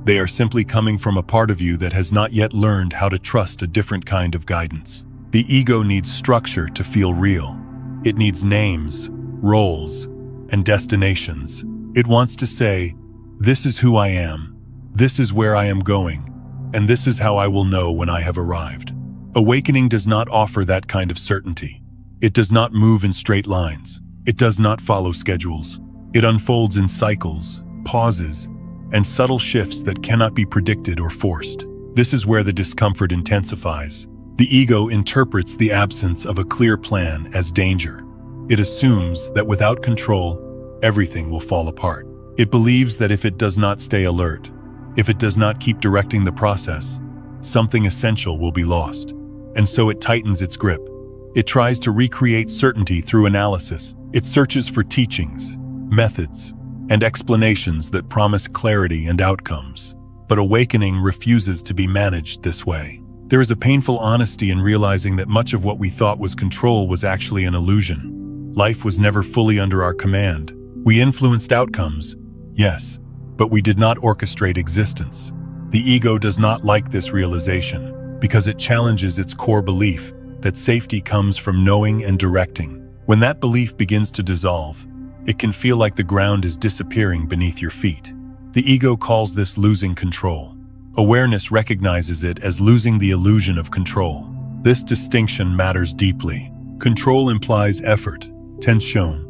They are simply coming from a part of you that has not yet learned how to trust a different kind of guidance. The ego needs structure to feel real. It needs names, roles, and destinations. It wants to say, this is who I am, this is where I am going, and this is how I will know when I have arrived. Awakening does not offer that kind of certainty. It does not move in straight lines. It does not follow schedules. It unfolds in cycles, pauses, and subtle shifts that cannot be predicted or forced. This is where the discomfort intensifies. The ego interprets the absence of a clear plan as danger. It assumes that without control, everything will fall apart. It believes that if it does not stay alert, if it does not keep directing the process, something essential will be lost. And so it tightens its grip. It tries to recreate certainty through analysis. It searches for teachings, methods, and explanations that promise clarity and outcomes. But awakening refuses to be managed this way. There is a painful honesty in realizing that much of what we thought was control was actually an illusion. Life was never fully under our command. We influenced outcomes, yes, but we did not orchestrate existence. The ego does not like this realization because it challenges its core belief that safety comes from knowing and directing. When that belief begins to dissolve, it can feel like the ground is disappearing beneath your feet. The ego calls this losing control. Awareness recognizes it as losing the illusion of control. This distinction matters deeply. Control implies effort, tension,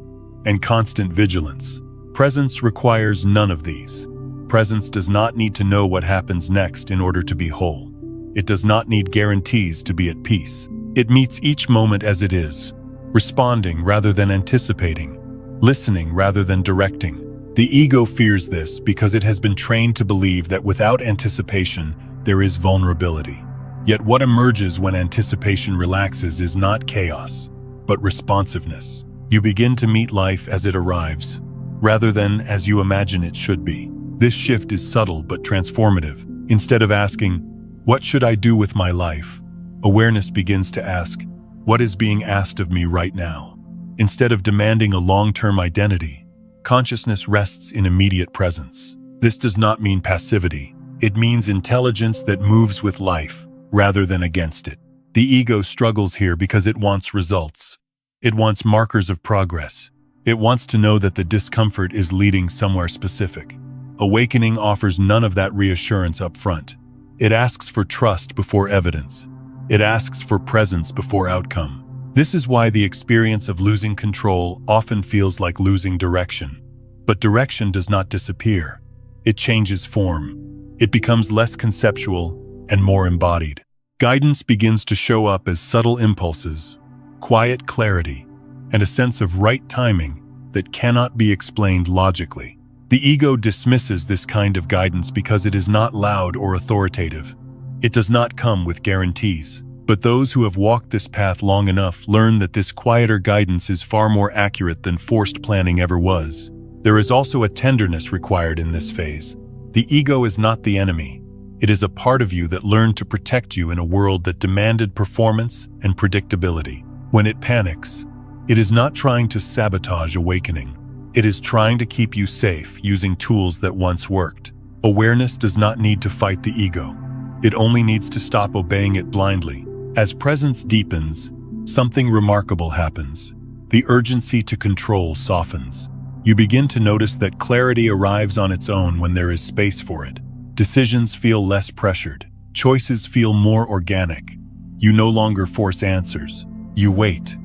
and constant vigilance. Presence requires none of these. Presence does not need to know what happens next in order to be whole. It does not need guarantees to be at peace. It meets each moment as it is, responding rather than anticipating, listening rather than directing. The ego fears this because it has been trained to believe that without anticipation, there is vulnerability. Yet what emerges when anticipation relaxes is not chaos, but responsiveness. You begin to meet life as it arrives, rather than as you imagine it should be. This shift is subtle but transformative. Instead of asking, What should I do with my life? Awareness begins to ask, what is being asked of me right now? Instead of demanding a long-term identity, consciousness rests in immediate presence. This does not mean passivity. It means intelligence that moves with life rather than against it. The ego struggles here because it wants results. It wants markers of progress. It wants to know that the discomfort is leading somewhere specific. Awakening offers none of that reassurance up front. It asks for trust before evidence. It asks for presence before outcome. This is why the experience of losing control often feels like losing direction. But direction does not disappear. It changes form. It becomes less conceptual and more embodied. Guidance begins to show up as subtle impulses, quiet clarity, and a sense of right timing that cannot be explained logically. The ego dismisses this kind of guidance because it is not loud or authoritative. It does not come with guarantees. But those who have walked this path long enough learn that this quieter guidance is far more accurate than forced planning ever was. There is also a tenderness required in this phase. The ego is not the enemy. It is a part of you that learned to protect you in a world that demanded performance and predictability. When it panics, it is not trying to sabotage awakening. It is trying to keep you safe using tools that once worked. Awareness does not need to fight the ego. It only needs to stop obeying it blindly. As presence deepens, something remarkable happens. The urgency to control softens. You begin to notice that clarity arrives on its own when there is space for it. Decisions feel less pressured. Choices feel more organic. You no longer force answers. You wait.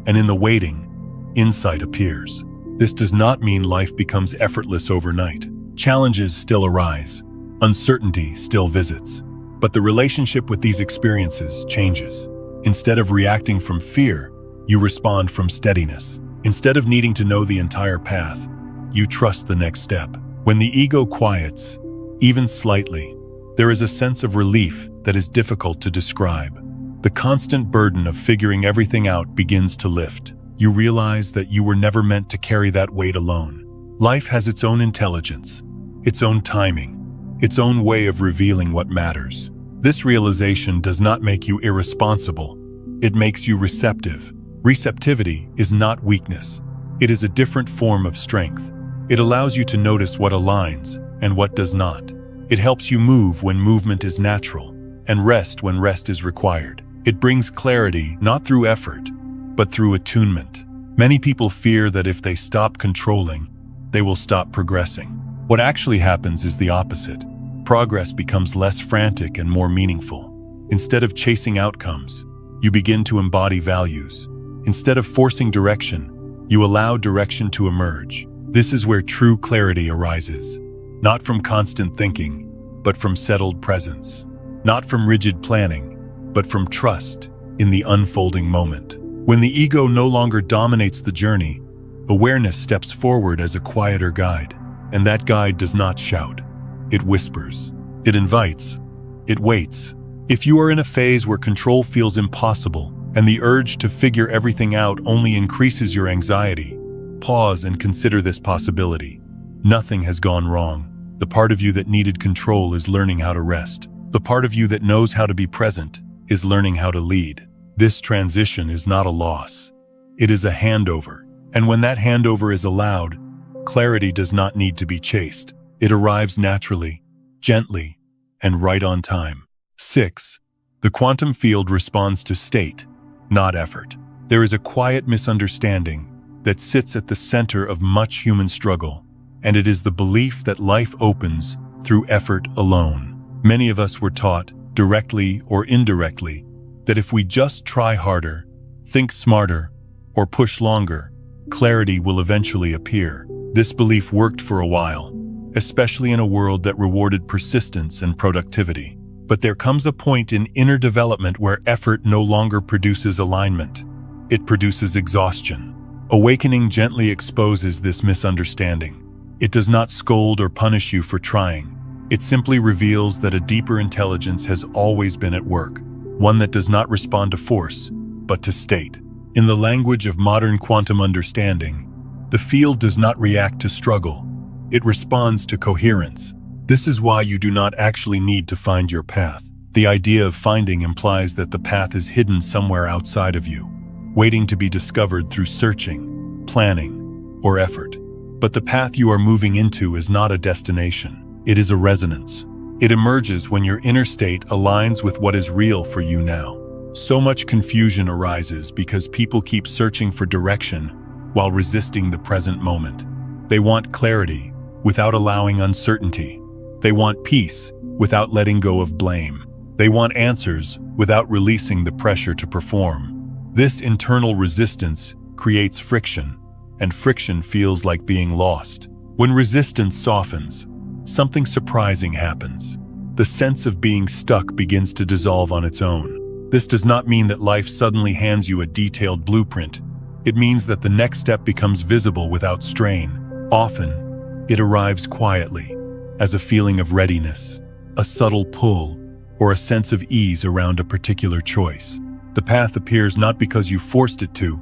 And in the waiting, insight appears. This does not mean life becomes effortless overnight. Challenges still arise. Uncertainty still visits. But the relationship with these experiences changes. Instead of reacting from fear, you respond from steadiness. Instead of needing to know the entire path, you trust the next step. When the ego quiets, even slightly, there is a sense of relief that is difficult to describe. The constant burden of figuring everything out begins to lift. You realize that you were never meant to carry that weight alone. Life has its own intelligence, its own timing, its own way of revealing what matters. This realization does not make you irresponsible. It makes you receptive. Receptivity is not weakness. It is a different form of strength. It allows you to notice what aligns and what does not. It helps you move when movement is natural and rest when rest is required. It brings clarity not through effort, but through attunement. Many people fear that if they stop controlling, they will stop progressing. What actually happens is the opposite. Progress becomes less frantic and more meaningful. Instead of chasing outcomes, you begin to embody values. Instead of forcing direction, you allow direction to emerge. This is where true clarity arises. Not from constant thinking, but from settled presence. Not from rigid planning, but from trust in the unfolding moment. When the ego no longer dominates the journey, awareness steps forward as a quieter guide. And that guide does not shout. It whispers. It invites. It waits. If you are in a phase where control feels impossible and the urge to figure everything out only increases your anxiety, pause and consider this possibility. Nothing has gone wrong. The part of you that needed control is learning how to rest. The part of you that knows how to be present is learning how to lead. This transition is not a loss. It is a handover. And when that handover is allowed, clarity does not need to be chased. It arrives naturally, gently, and right on time. 6. The quantum field responds to state, not effort. There is a quiet misunderstanding that sits at the center of much human struggle, and it is the belief that life opens through effort alone. Many of us were taught, directly or indirectly, that if we just try harder, think smarter, or push longer, clarity will eventually appear. This belief worked for a while, especially in a world that rewarded persistence and productivity. But there comes a point in inner development where effort no longer produces alignment. It produces exhaustion. Awakening gently exposes this misunderstanding. It does not scold or punish you for trying. It simply reveals that a deeper intelligence has always been at work, one that does not respond to force, but to state. In the language of modern quantum understanding, the field does not react to struggle. It responds to coherence. This is why you do not actually need to find your path. The The idea of finding implies that the path is hidden somewhere outside of you, waiting to be discovered through searching, planning, or effort. But the path you are moving into is not a destination. It is a resonance. It emerges when your inner state aligns with what is real for you now. So much confusion arises because people keep searching for direction while resisting the present moment. They want clarity without allowing uncertainty. They want peace without letting go of blame. They want answers without releasing the pressure to perform. This internal resistance creates friction, and friction feels like being lost. When resistance softens, something surprising happens. The sense of being stuck begins to dissolve on its own. This does not mean that life suddenly hands you a detailed blueprint. It means that the next step becomes visible without strain. Often, it arrives quietly, as a feeling of readiness, a subtle pull, or a sense of ease around a particular choice. The path appears not because you forced it to,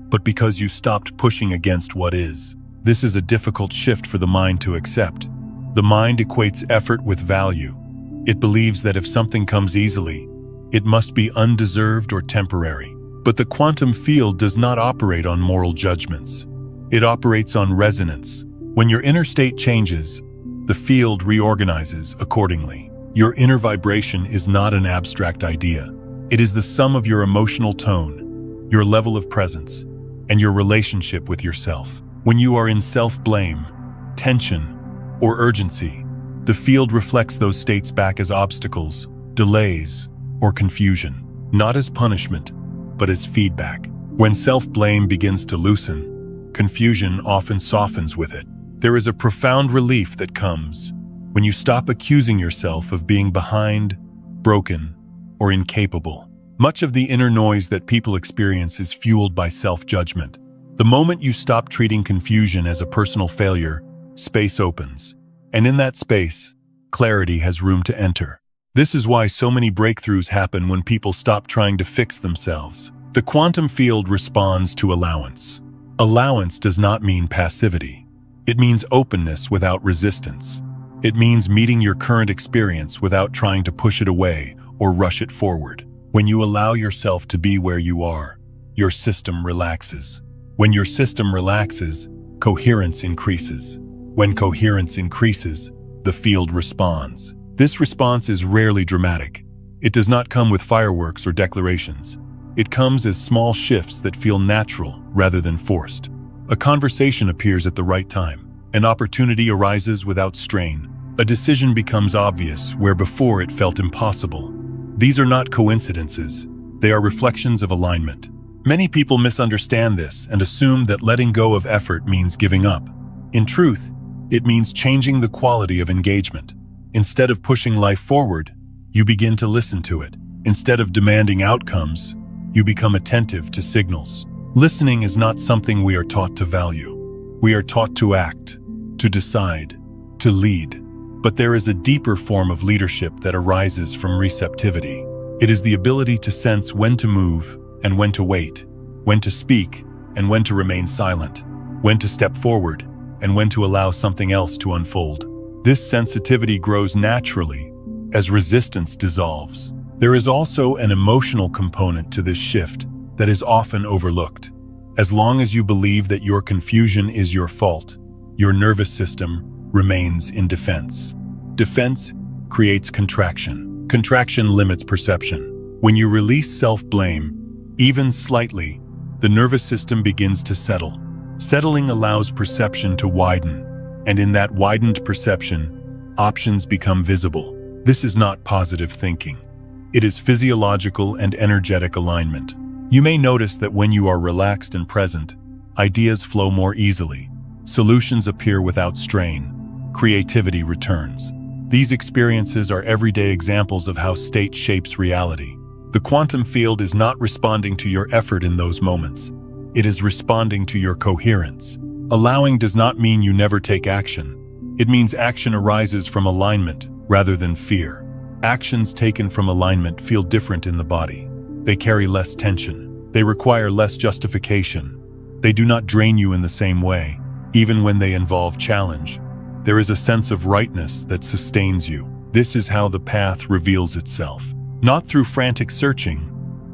but because you stopped pushing against what is. This is a difficult shift for the mind to accept. The mind equates effort with value. It believes that if something comes easily, it must be undeserved or temporary. But the quantum field does not operate on moral judgments. It operates on resonance. When your inner state changes, the field reorganizes accordingly. Your inner vibration is not an abstract idea. It is the sum of your emotional tone, your level of presence, and your relationship with yourself. When you are in self-blame, tension, or urgency, the field reflects those states back as obstacles, delays, or confusion, not as punishment, but as feedback. When self-blame begins to loosen, confusion often softens with it. There is a profound relief that comes when you stop accusing yourself of being behind, broken, or incapable. Much of the inner noise that people experience is fueled by self-judgment. The moment you stop treating confusion as a personal failure, space opens. And in that space, clarity has room to enter. This is why so many breakthroughs happen when people stop trying to fix themselves. The quantum field responds to allowance. Allowance does not mean passivity. It means openness without resistance. It means meeting your current experience without trying to push it away or rush it forward. When you allow yourself to be where you are, your system relaxes. When your system relaxes, coherence increases. When coherence increases, the field responds. This response is rarely dramatic. It does not come with fireworks or declarations. It comes as small shifts that feel natural rather than forced. A conversation appears at the right time. An opportunity arises without strain. A decision becomes obvious where before it felt impossible. These are not coincidences. They are reflections of alignment. Many people misunderstand this and assume that letting go of effort means giving up. In truth, it means changing the quality of engagement. Instead of pushing life forward, you begin to listen to it. Instead of demanding outcomes, you become attentive to signals. Listening is not something we are taught to value. We are taught to act, to decide, to lead. But there is a deeper form of leadership that arises from receptivity. It is the ability to sense when to move and when to wait, when to speak and when to remain silent, when to step forward and when to allow something else to unfold. This sensitivity grows naturally as resistance dissolves. There is also an emotional component to this shift that is often overlooked. As long as you believe that your confusion is your fault, your nervous system remains in defense. Defense creates contraction. Contraction limits perception. When you release self-blame, even slightly, the nervous system begins to settle. Settling allows perception to widen, and in that widened perception, options become visible. This is not positive thinking. It is physiological and energetic alignment. You may notice that when you are relaxed and present, ideas flow more easily. Solutions appear without strain. Creativity returns. These experiences are everyday examples of how state shapes reality. The quantum field is not responding to your effort in those moments. It is responding to your coherence. Allowing does not mean you never take action. It means action arises from alignment rather than fear. Actions taken from alignment feel different in the body. They carry less tension. They require less justification. They do not drain you in the same way. Even when they involve challenge, there is a sense of rightness that sustains you. This is how the path reveals itself. not through frantic searching,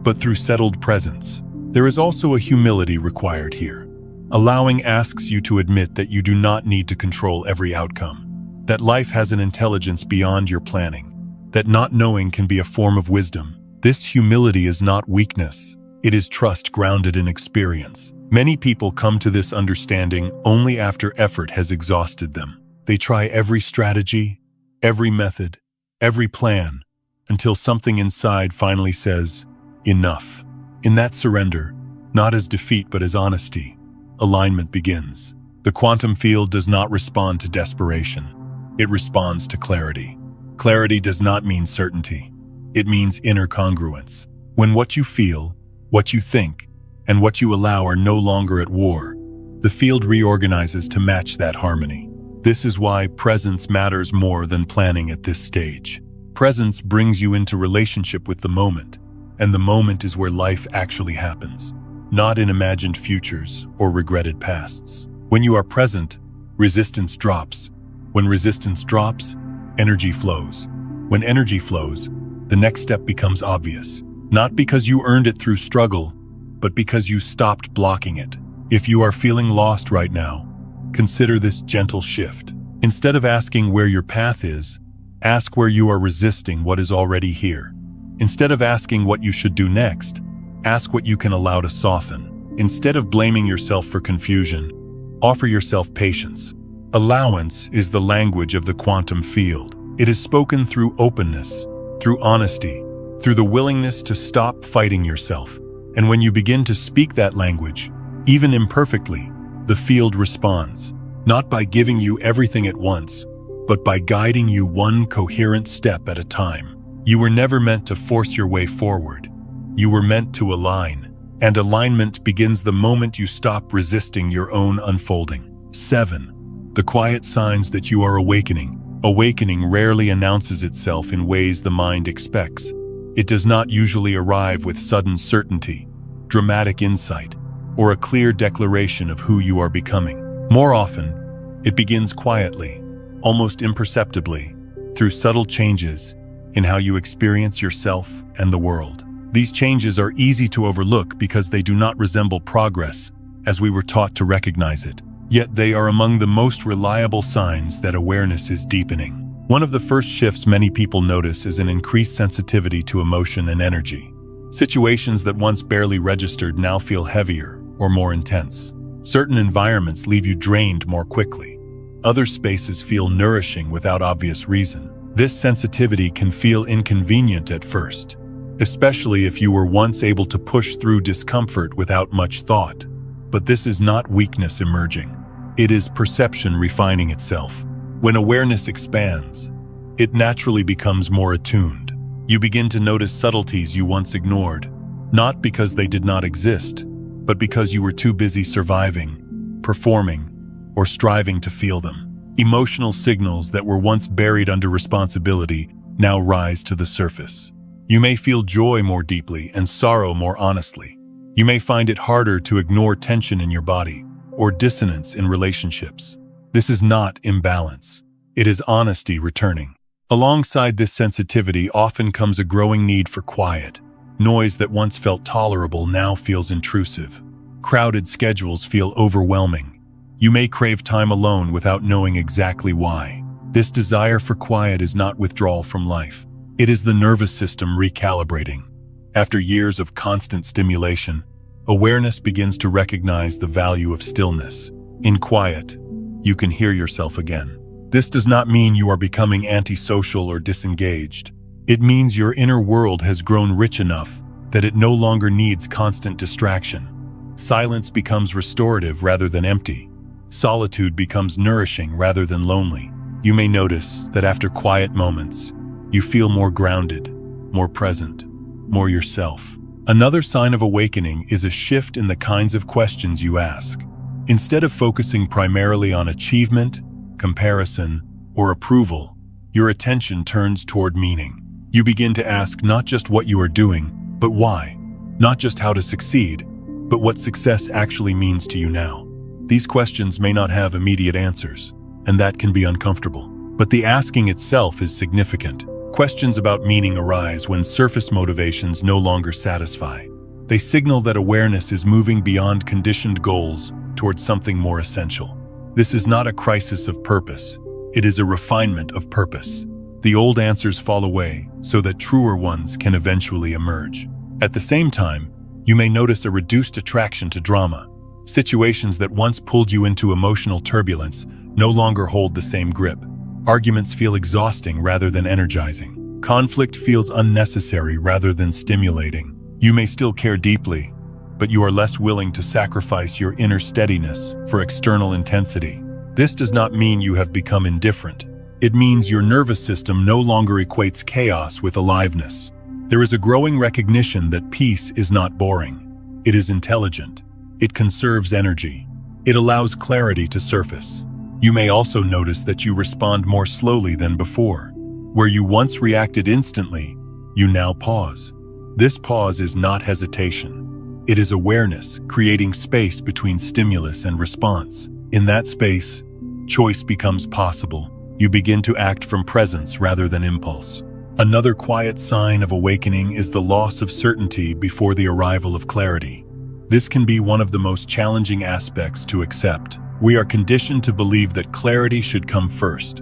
but through settled presence. There is also a humility required here. Allowing asks you to admit that you do not need to control every outcome, that life has an intelligence beyond your planning, that not knowing can be a form of wisdom. This humility is not weakness, it is trust grounded in experience. Many people come to this understanding only after effort has exhausted them. They try every strategy, every method, every plan, until something inside finally says, enough. In that surrender, not as defeat but as honesty, alignment begins. The quantum field does not respond to desperation. It responds to clarity. Clarity does not mean certainty. It means inner congruence. When what you feel, what you think, and what you allow are no longer at war, the field reorganizes to match that harmony. This is why presence matters more than planning at this stage. Presence brings you into relationship with the moment, and the moment is where life actually happens, not in imagined futures or regretted pasts. When you are present, resistance drops. When resistance drops, energy flows. When energy flows, the next step becomes obvious, not because you earned it through struggle, but because you stopped blocking it. If you are feeling lost right now, consider this gentle shift. Instead of asking where your path is, ask where you are resisting what is already here. Instead of asking what you should do next, ask what you can allow to soften. Instead of blaming yourself for confusion, offer yourself patience. Allowance is the language of the quantum field. It is spoken through openness, through honesty, through the willingness to stop fighting yourself. And when you begin to speak that language, even imperfectly, the field responds, not by giving you everything at once, but by guiding you one coherent step at a time. You were never meant to force your way forward. You were meant to align, and alignment begins the moment you stop resisting your own unfolding. 7. The quiet signs that you are awakening. Awakening rarely announces itself in ways the mind expects. It does not usually arrive with sudden certainty, dramatic insight, or a clear declaration of who you are becoming. More often, it begins quietly, almost imperceptibly, through subtle changes in how you experience yourself and the world. These changes are easy to overlook because they do not resemble progress as we were taught to recognize it. Yet they are among the most reliable signs that awareness is deepening. One of the first shifts many people notice is an increased sensitivity to emotion and energy. Situations that once barely registered now feel heavier or more intense. Certain environments leave you drained more quickly. Other spaces feel nourishing without obvious reason. This sensitivity can feel inconvenient at first, especially if you were once able to push through discomfort without much thought. But this is not weakness emerging. It is perception refining itself. When awareness expands, it naturally becomes more attuned. You begin to notice subtleties you once ignored, not because they did not exist, but because you were too busy surviving, performing, or striving to feel them. Emotional signals that were once buried under responsibility now rise to the surface. You may feel joy more deeply and sorrow more honestly. You may find it harder to ignore tension in your body or dissonance in relationships. This is not imbalance. It is honesty returning. Alongside this sensitivity often comes a growing need for quiet. Noise that once felt tolerable now feels intrusive. Crowded schedules feel overwhelming. You may crave time alone without knowing exactly why. This desire for quiet is not withdrawal from life. It is the nervous system recalibrating. After years of constant stimulation, awareness begins to recognize the value of stillness. In quiet, you can hear yourself again. This does not mean you are becoming antisocial or disengaged. It means your inner world has grown rich enough that it no longer needs constant distraction. Silence becomes restorative rather than empty. Solitude becomes nourishing rather than lonely. You may notice that after quiet moments, you feel more grounded, more present, more yourself. Another sign of awakening is a shift in the kinds of questions you ask. Instead of focusing primarily on achievement, comparison, or approval, your attention turns toward meaning. You begin to ask not just what you are doing, but why. Not just how to succeed, but what success actually means to you now. These questions may not have immediate answers, and that can be uncomfortable. But the asking itself is significant. Questions about meaning arise when surface motivations no longer satisfy. They signal that awareness is moving beyond conditioned goals towards something more essential. This is not a crisis of purpose. It is a refinement of purpose. The old answers fall away so that truer ones can eventually emerge. At the same time, you may notice a reduced attraction to drama. Situations that once pulled you into emotional turbulence no longer hold the same grip. Arguments feel exhausting rather than energizing. Conflict feels unnecessary rather than stimulating. You may still care deeply, but you are less willing to sacrifice your inner steadiness for external intensity. This does not mean you have become indifferent. It means your nervous system no longer equates chaos with aliveness. There is a growing recognition that peace is not boring. It is intelligent. It conserves energy. It allows clarity to surface. You may also notice that you respond more slowly than before. Where you once reacted instantly, you now pause. This pause is not hesitation. It is awareness, creating space between stimulus and response. In that space, choice becomes possible. You begin to act from presence rather than impulse. Another quiet sign of awakening is the loss of certainty before the arrival of clarity. This can be one of the most challenging aspects to accept. We are conditioned to believe that clarity should come first,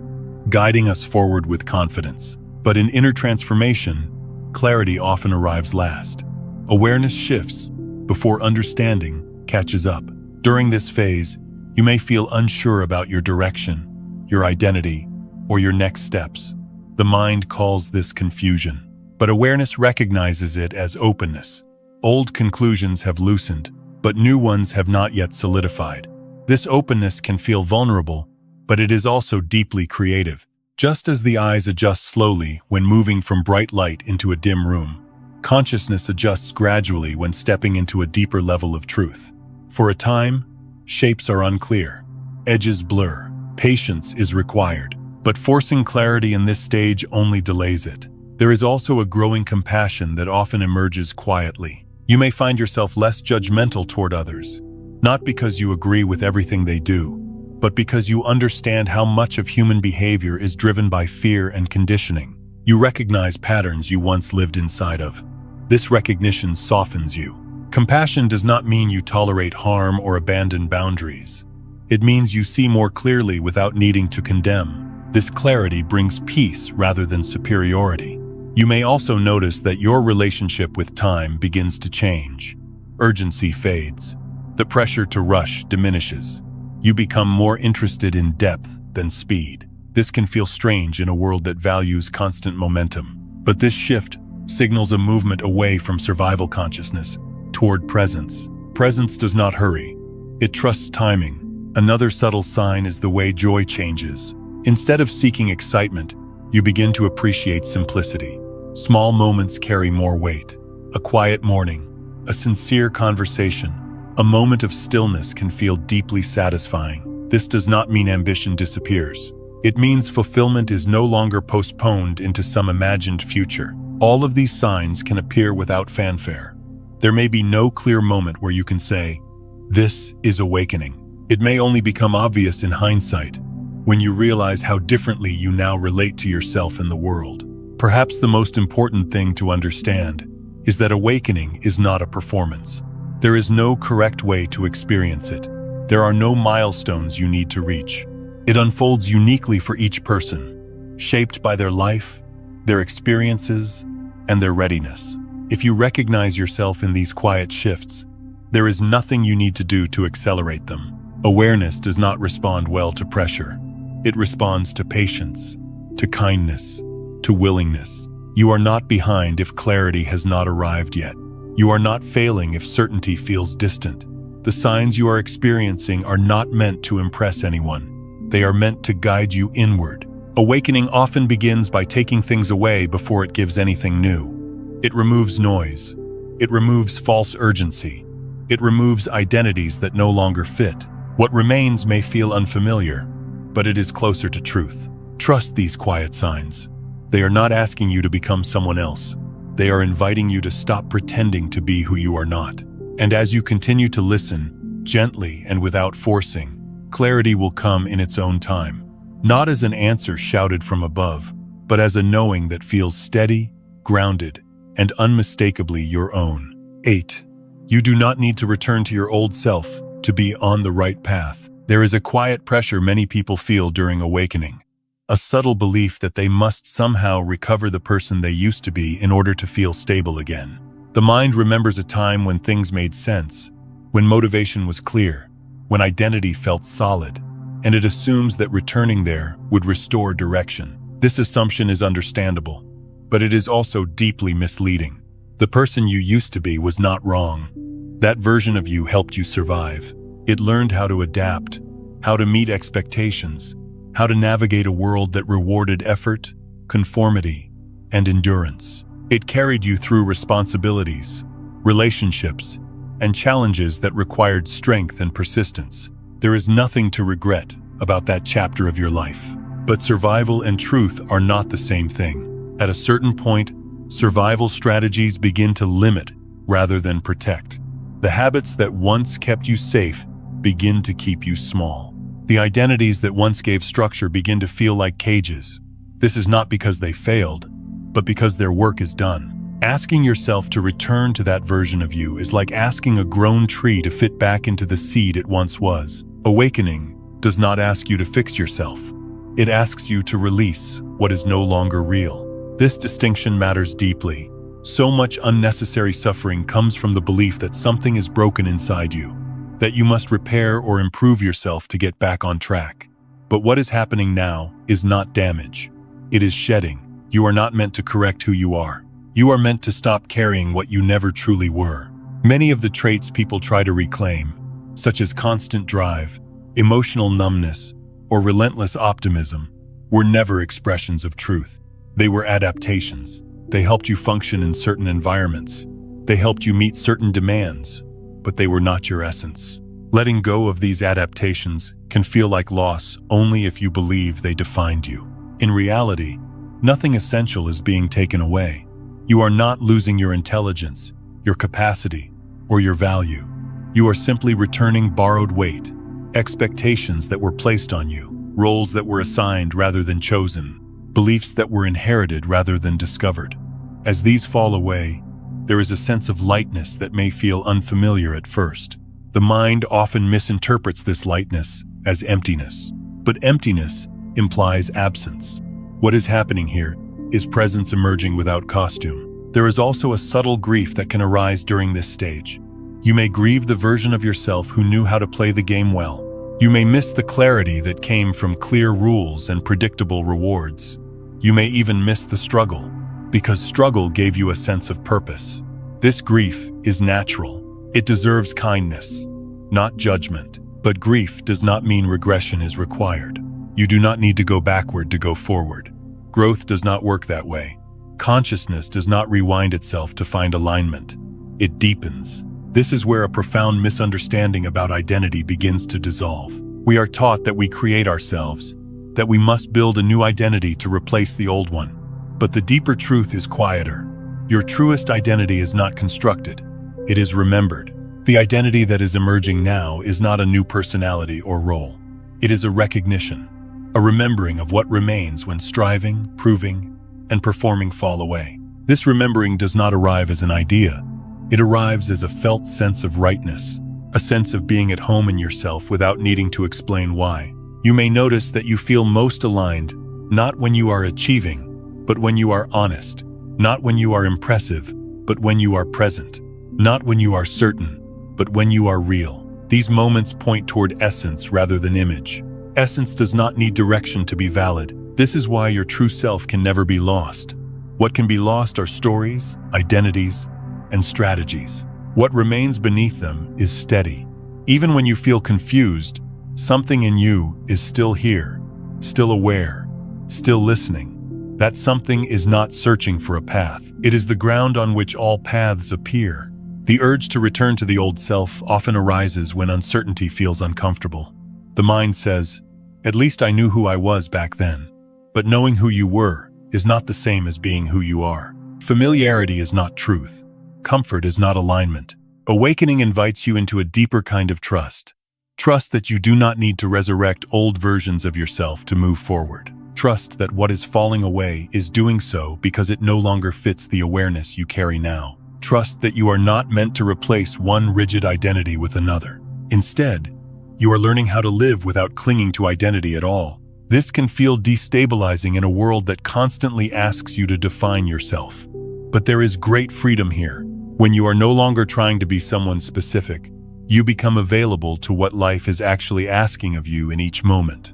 guiding us forward with confidence. But in inner transformation, clarity often arrives last. Awareness shifts before understanding catches up. During this phase, you may feel unsure about your direction, your identity, or your next steps. The mind calls this confusion, but awareness recognizes it as openness. Old conclusions have loosened, but new ones have not yet solidified. This openness can feel vulnerable, but it is also deeply creative. Just as the eyes adjust slowly when moving from bright light into a dim room, consciousness adjusts gradually when stepping into a deeper level of truth. For a time, shapes are unclear, edges blur. Patience is required, but forcing clarity in this stage only delays it. There is also a growing compassion that often emerges quietly. You may find yourself less judgmental toward others, not because you agree with everything they do, but because you understand how much of human behavior is driven by fear and conditioning. You recognize patterns you once lived inside of. This recognition softens you. Compassion does not mean you tolerate harm or abandon boundaries. It means you see more clearly without needing to condemn. This clarity brings peace rather than superiority. You may also notice that your relationship with time begins to change. Urgency fades. The pressure to rush diminishes. You become more interested in depth than speed. This can feel strange in a world that values constant momentum. But this shift signals a movement away from survival consciousness toward presence. Presence does not hurry. It trusts timing. Another subtle sign is the way joy changes. Instead of seeking excitement, you begin to appreciate simplicity. Small moments carry more weight. A quiet morning, a sincere conversation, a moment of stillness can feel deeply satisfying. This does not mean ambition disappears. It means fulfillment is no longer postponed into some imagined future. All of these signs can appear without fanfare. There may be no clear moment where you can say, "This is awakening." It may only become obvious in hindsight, when you realize how differently you now relate to yourself and the world. Perhaps the most important thing to understand is that awakening is not a performance. There is no correct way to experience it. There are no milestones you need to reach. It unfolds uniquely for each person, shaped by their life, their experiences, and their readiness. If you recognize yourself in these quiet shifts, there is nothing you need to do to accelerate them. Awareness does not respond well to pressure. It responds to patience, to kindness, to willingness. You are not behind if clarity has not arrived yet. You are not failing if certainty feels distant. The signs you are experiencing are not meant to impress anyone. They are meant to guide you inward. Awakening often begins by taking things away before it gives anything new. It removes noise. It removes false urgency. It removes identities that no longer fit. What remains may feel unfamiliar, but it is closer to truth. Trust these quiet signs. They are not asking you to become someone else. They are inviting you to stop pretending to be who you are not. And as you continue to listen, gently and without forcing, clarity will come in its own time. Not as an answer shouted from above, but as a knowing that feels steady, grounded, and unmistakably your own. 8. You do not need to return to your old self to be on the right path. There is a quiet pressure many people feel during awakening, a subtle belief that they must somehow recover the person they used to be in order to feel stable again. The mind remembers a time when things made sense, when motivation was clear, when identity felt solid, and it assumes that returning there would restore direction. This assumption is understandable, but it is also deeply misleading. The person you used to be was not wrong. That version of you helped you survive. It learned how to adapt, how to meet expectations, how to navigate a world that rewarded effort, conformity, and endurance. It carried you through responsibilities, relationships, and challenges that required strength and persistence. There is nothing to regret about that chapter of your life. But survival and truth are not the same thing. At a certain point, survival strategies begin to limit rather than protect. The habits that once kept you safe begin to keep you small. The identities that once gave structure begin to feel like cages. This is not because they failed, but because their work is done. Asking yourself to return to that version of you is like asking a grown tree to fit back into the seed it once was. Awakening does not ask you to fix yourself. It asks you to release what is no longer real. This distinction matters deeply. So much unnecessary suffering comes from the belief that something is broken inside you, that you must repair or improve yourself to get back on track. But what is happening now is not damage. It is shedding. You are not meant to correct who you are. You are meant to stop carrying what you never truly were. Many of the traits people try to reclaim, such as constant drive, emotional numbness, or relentless optimism, were never expressions of truth. They were adaptations. They helped you function in certain environments. They helped you meet certain demands, but they were not your essence. Letting go of these adaptations can feel like loss only if you believe they defined you. In reality, nothing essential is being taken away. You are not losing your intelligence, your capacity, or your value. You are simply returning borrowed weight, expectations that were placed on you, roles that were assigned rather than chosen, beliefs that were inherited rather than discovered. As these fall away, there is a sense of lightness that may feel unfamiliar at first. The mind often misinterprets this lightness as emptiness. But emptiness implies absence. What is happening here is presence emerging without costume. There is also a subtle grief that can arise during this stage. You may grieve the version of yourself who knew how to play the game well. You may miss the clarity that came from clear rules and predictable rewards. You may even miss the struggle, because struggle gave you a sense of purpose. This grief is natural. It deserves kindness, not judgment. But grief does not mean regression is required. You do not need to go backward to go forward. Growth does not work that way. Consciousness does not rewind itself to find alignment. It deepens. This is where a profound misunderstanding about identity begins to dissolve. We are taught that we create ourselves, that we must build a new identity to replace the old one. But the deeper truth is quieter. Your truest identity is not constructed. It is remembered. The identity that is emerging now is not a new personality or role. It is a recognition, a remembering of what remains when striving, proving, and performing fall away. This remembering does not arrive as an idea. It arrives as a felt sense of rightness, a sense of being at home in yourself without needing to explain why. You may notice that you feel most aligned, not when you are achieving, but when you are honest, not when you are impressive, but when you are present, not when you are certain, but when you are real. These moments point toward essence rather than image. Essence does not need direction to be valid. This is why your true self can never be lost. What can be lost are stories, identities, and strategies. What remains beneath them is steady. Even when you feel confused, something in you is still here, still aware, still listening. That something is not searching for a path. It is the ground on which all paths appear. The urge to return to the old self often arises when uncertainty feels uncomfortable. The mind says, "At least I knew who I was back then." But knowing who you were is not the same as being who you are. Familiarity is not truth. Comfort is not alignment. Awakening invites you into a deeper kind of trust. Trust that you do not need to resurrect old versions of yourself to move forward. Trust that what is falling away is doing so because it no longer fits the awareness you carry now. Trust that you are not meant to replace one rigid identity with another. Instead, you are learning how to live without clinging to identity at all. This can feel destabilizing in a world that constantly asks you to define yourself. But there is great freedom here. When you are no longer trying to be someone specific, you become available to what life is actually asking of you in each moment.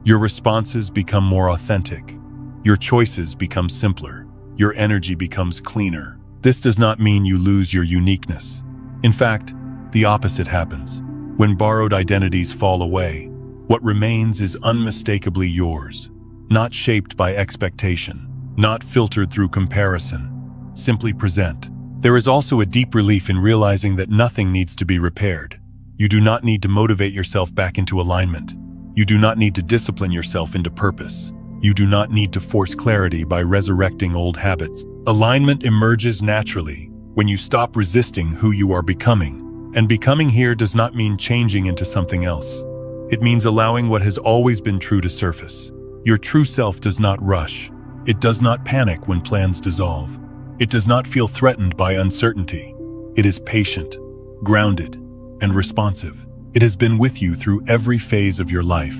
Your responses become more authentic. Your choices become simpler. Your energy becomes cleaner. This does not mean you lose your uniqueness. In fact, the opposite happens. When borrowed identities fall away, what remains is unmistakably yours, not shaped by expectation, not filtered through comparison. Simply present. There is also a deep relief in realizing that nothing needs to be repaired. You do not need to motivate yourself back into alignment. You do not need to discipline yourself into purpose. You do not need to force clarity by resurrecting old habits. Alignment emerges naturally when you stop resisting who you are becoming. And becoming here does not mean changing into something else. It means allowing what has always been true to surface. Your true self does not rush. It does not panic when plans dissolve. It does not feel threatened by uncertainty. It is patient, grounded, and responsive. It has been with you through every phase of your life,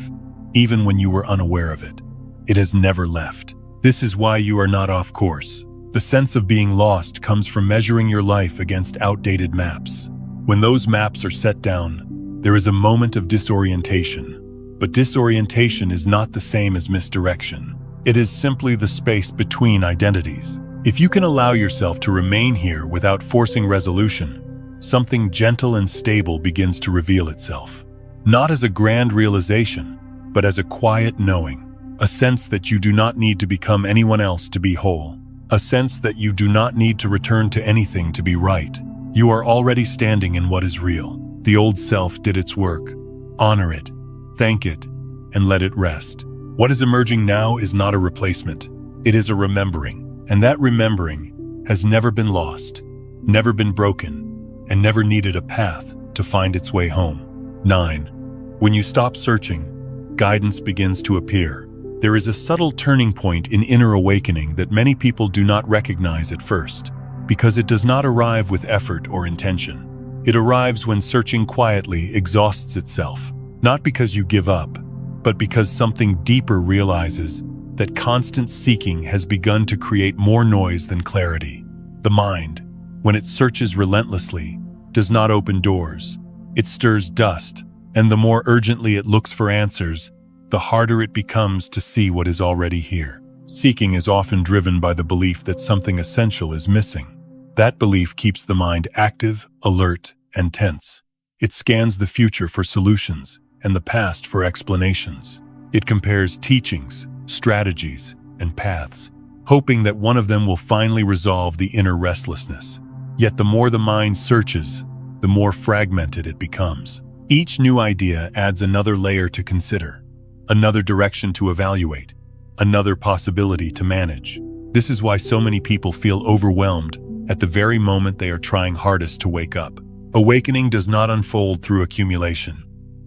even when you were unaware of it. It has never left. This is why you are not off course. The sense of being lost comes from measuring your life against outdated maps. When those maps are set down, there is a moment of disorientation. But disorientation is not the same as misdirection. It is simply the space between identities. If you can allow yourself to remain here without forcing resolution, something gentle and stable begins to reveal itself. Not as a grand realization, but as a quiet knowing. A sense that you do not need to become anyone else to be whole. A sense that you do not need to return to anything to be right. You are already standing in what is real. The old self did its work. Honor it, thank it, and let it rest. What is emerging now is not a replacement. It is a remembering. And that remembering has never been lost, never been broken, and never needed a path to find its way home. 9. When you stop searching, guidance begins to appear. There is a subtle turning point in inner awakening that many people do not recognize at first, because it does not arrive with effort or intention. It arrives when searching quietly exhausts itself, not because you give up, but because something deeper realizes that constant seeking has begun to create more noise than clarity. The mind, when it searches relentlessly, does not open doors. It stirs dust, and the more urgently it looks for answers, the harder it becomes to see what is already here. Seeking is often driven by the belief that something essential is missing. That belief keeps the mind active, alert, and tense. It scans the future for solutions and the past for explanations. It compares teachings, strategies, and paths, hoping that one of them will finally resolve the inner restlessness. Yet the more the mind searches, the more fragmented it becomes. Each new idea adds another layer to consider, another direction to evaluate, another possibility to manage. This is why so many people feel overwhelmed at the very moment they are trying hardest to wake up. Awakening does not unfold through accumulation.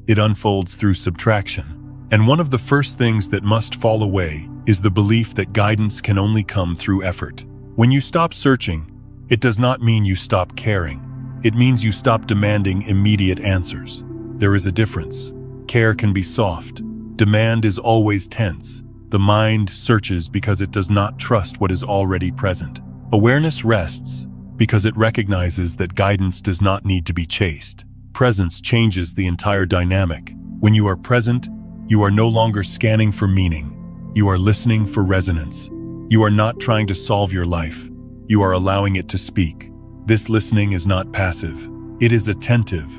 It unfolds through subtraction. And one of the first things that must fall away is the belief that guidance can only come through effort. When you stop searching, it does not mean you stop caring. It means you stop demanding immediate answers. There is a difference. Care can be soft. Demand is always tense. The mind searches because it does not trust what is already present. Awareness rests because it recognizes that guidance does not need to be chased. Presence changes the entire dynamic. When you are present, you are no longer scanning for meaning. You are listening for resonance. You are not trying to solve your life. You are allowing it to speak. This listening is not passive. It is attentive.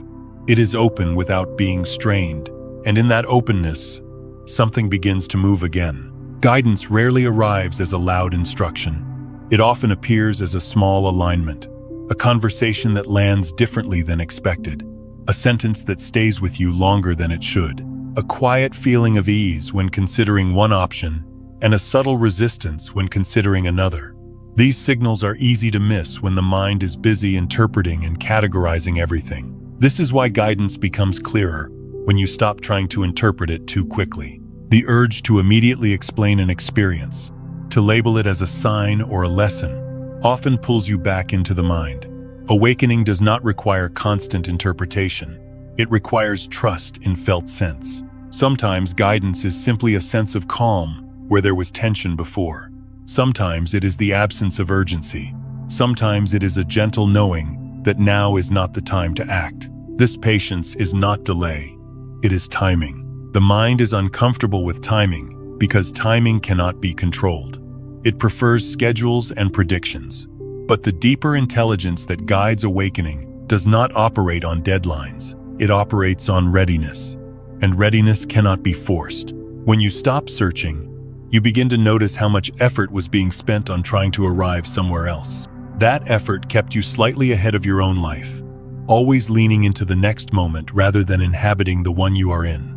It is open without being strained. And in that openness, something begins to move again. Guidance rarely arrives as a loud instruction. It often appears as a small alignment, a conversation that lands differently than expected, a sentence that stays with you longer than it should. A quiet feeling of ease when considering one option, and a subtle resistance when considering another. These signals are easy to miss when the mind is busy interpreting and categorizing everything. This is why guidance becomes clearer when you stop trying to interpret it too quickly. The urge to immediately explain an experience, to label it as a sign or a lesson, often pulls you back into the mind. Awakening does not require constant interpretation. It requires trust in felt sense. Sometimes guidance is simply a sense of calm where there was tension before. Sometimes it is the absence of urgency. Sometimes it is a gentle knowing that now is not the time to act. This patience is not delay. It is timing. The mind is uncomfortable with timing because timing cannot be controlled. It prefers schedules and predictions. But the deeper intelligence that guides awakening does not operate on deadlines. It operates on readiness. And readiness cannot be forced. When you stop searching, you begin to notice how much effort was being spent on trying to arrive somewhere else. That effort kept you slightly ahead of your own life, always leaning into the next moment rather than inhabiting the one you are in.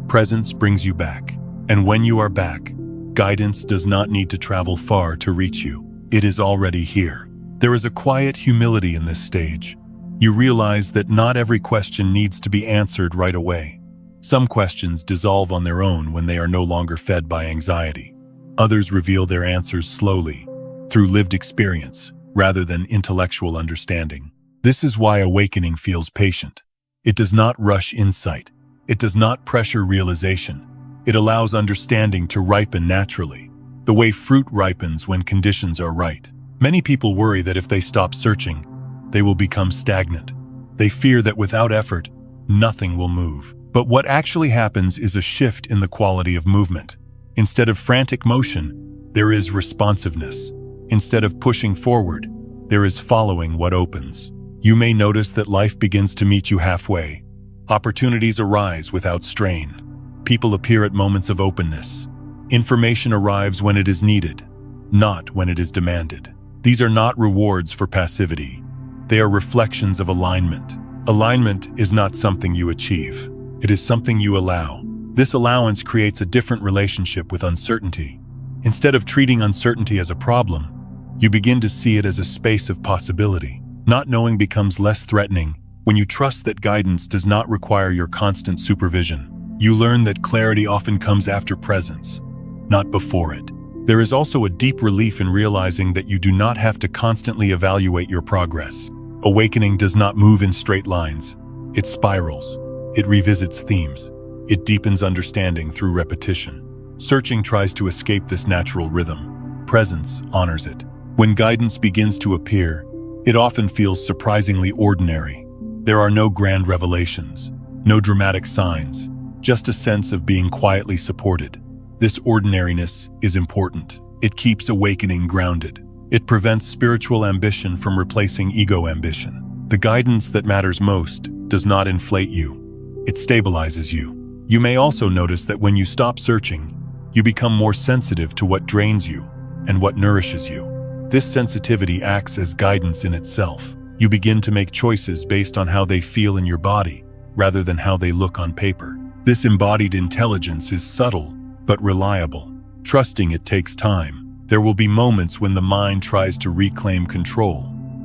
Presence brings you back. And when you are back, guidance does not need to travel far to reach you. It is already here. There is a quiet humility in this stage. You realize that not every question needs to be answered right away. Some questions dissolve on their own when they are no longer fed by anxiety. Others reveal their answers slowly, through lived experience, rather than intellectual understanding. This is why awakening feels patient. It does not rush insight. It does not pressure realization. It allows understanding to ripen naturally, the way fruit ripens when conditions are right. Many people worry that if they stop searching, they will become stagnant. They fear that without effort, nothing will move. But what actually happens is a shift in the quality of movement. Instead of frantic motion, there is responsiveness. Instead of pushing forward, there is following what opens. You may notice that life begins to meet you halfway. Opportunities arise without strain. People appear at moments of openness. Information arrives when it is needed, not when it is demanded. These are not rewards for passivity. They are reflections of alignment. Alignment is not something you achieve. It is something you allow. This allowance creates a different relationship with uncertainty. Instead of treating uncertainty as a problem, you begin to see it as a space of possibility. Not knowing becomes less threatening when you trust that guidance does not require your constant supervision. You learn that clarity often comes after presence, not before it. There is also a deep relief in realizing that you do not have to constantly evaluate your progress. Awakening does not move in straight lines. It spirals. It revisits themes. It deepens understanding through repetition. Searching tries to escape this natural rhythm. Presence honors it. When guidance begins to appear, it often feels surprisingly ordinary. There are no grand revelations, no dramatic signs, just a sense of being quietly supported. This ordinariness is important. It keeps awakening grounded. It prevents spiritual ambition from replacing ego ambition. The guidance that matters most does not inflate you. It stabilizes you. You may also notice that when you stop searching, you become more sensitive to what drains you and what nourishes you. This sensitivity acts as guidance in itself. You begin to make choices based on how they feel in your body, rather than how they look on paper. This embodied intelligence is subtle, but reliable. Trusting it takes time. There will be moments when the mind tries to reclaim control,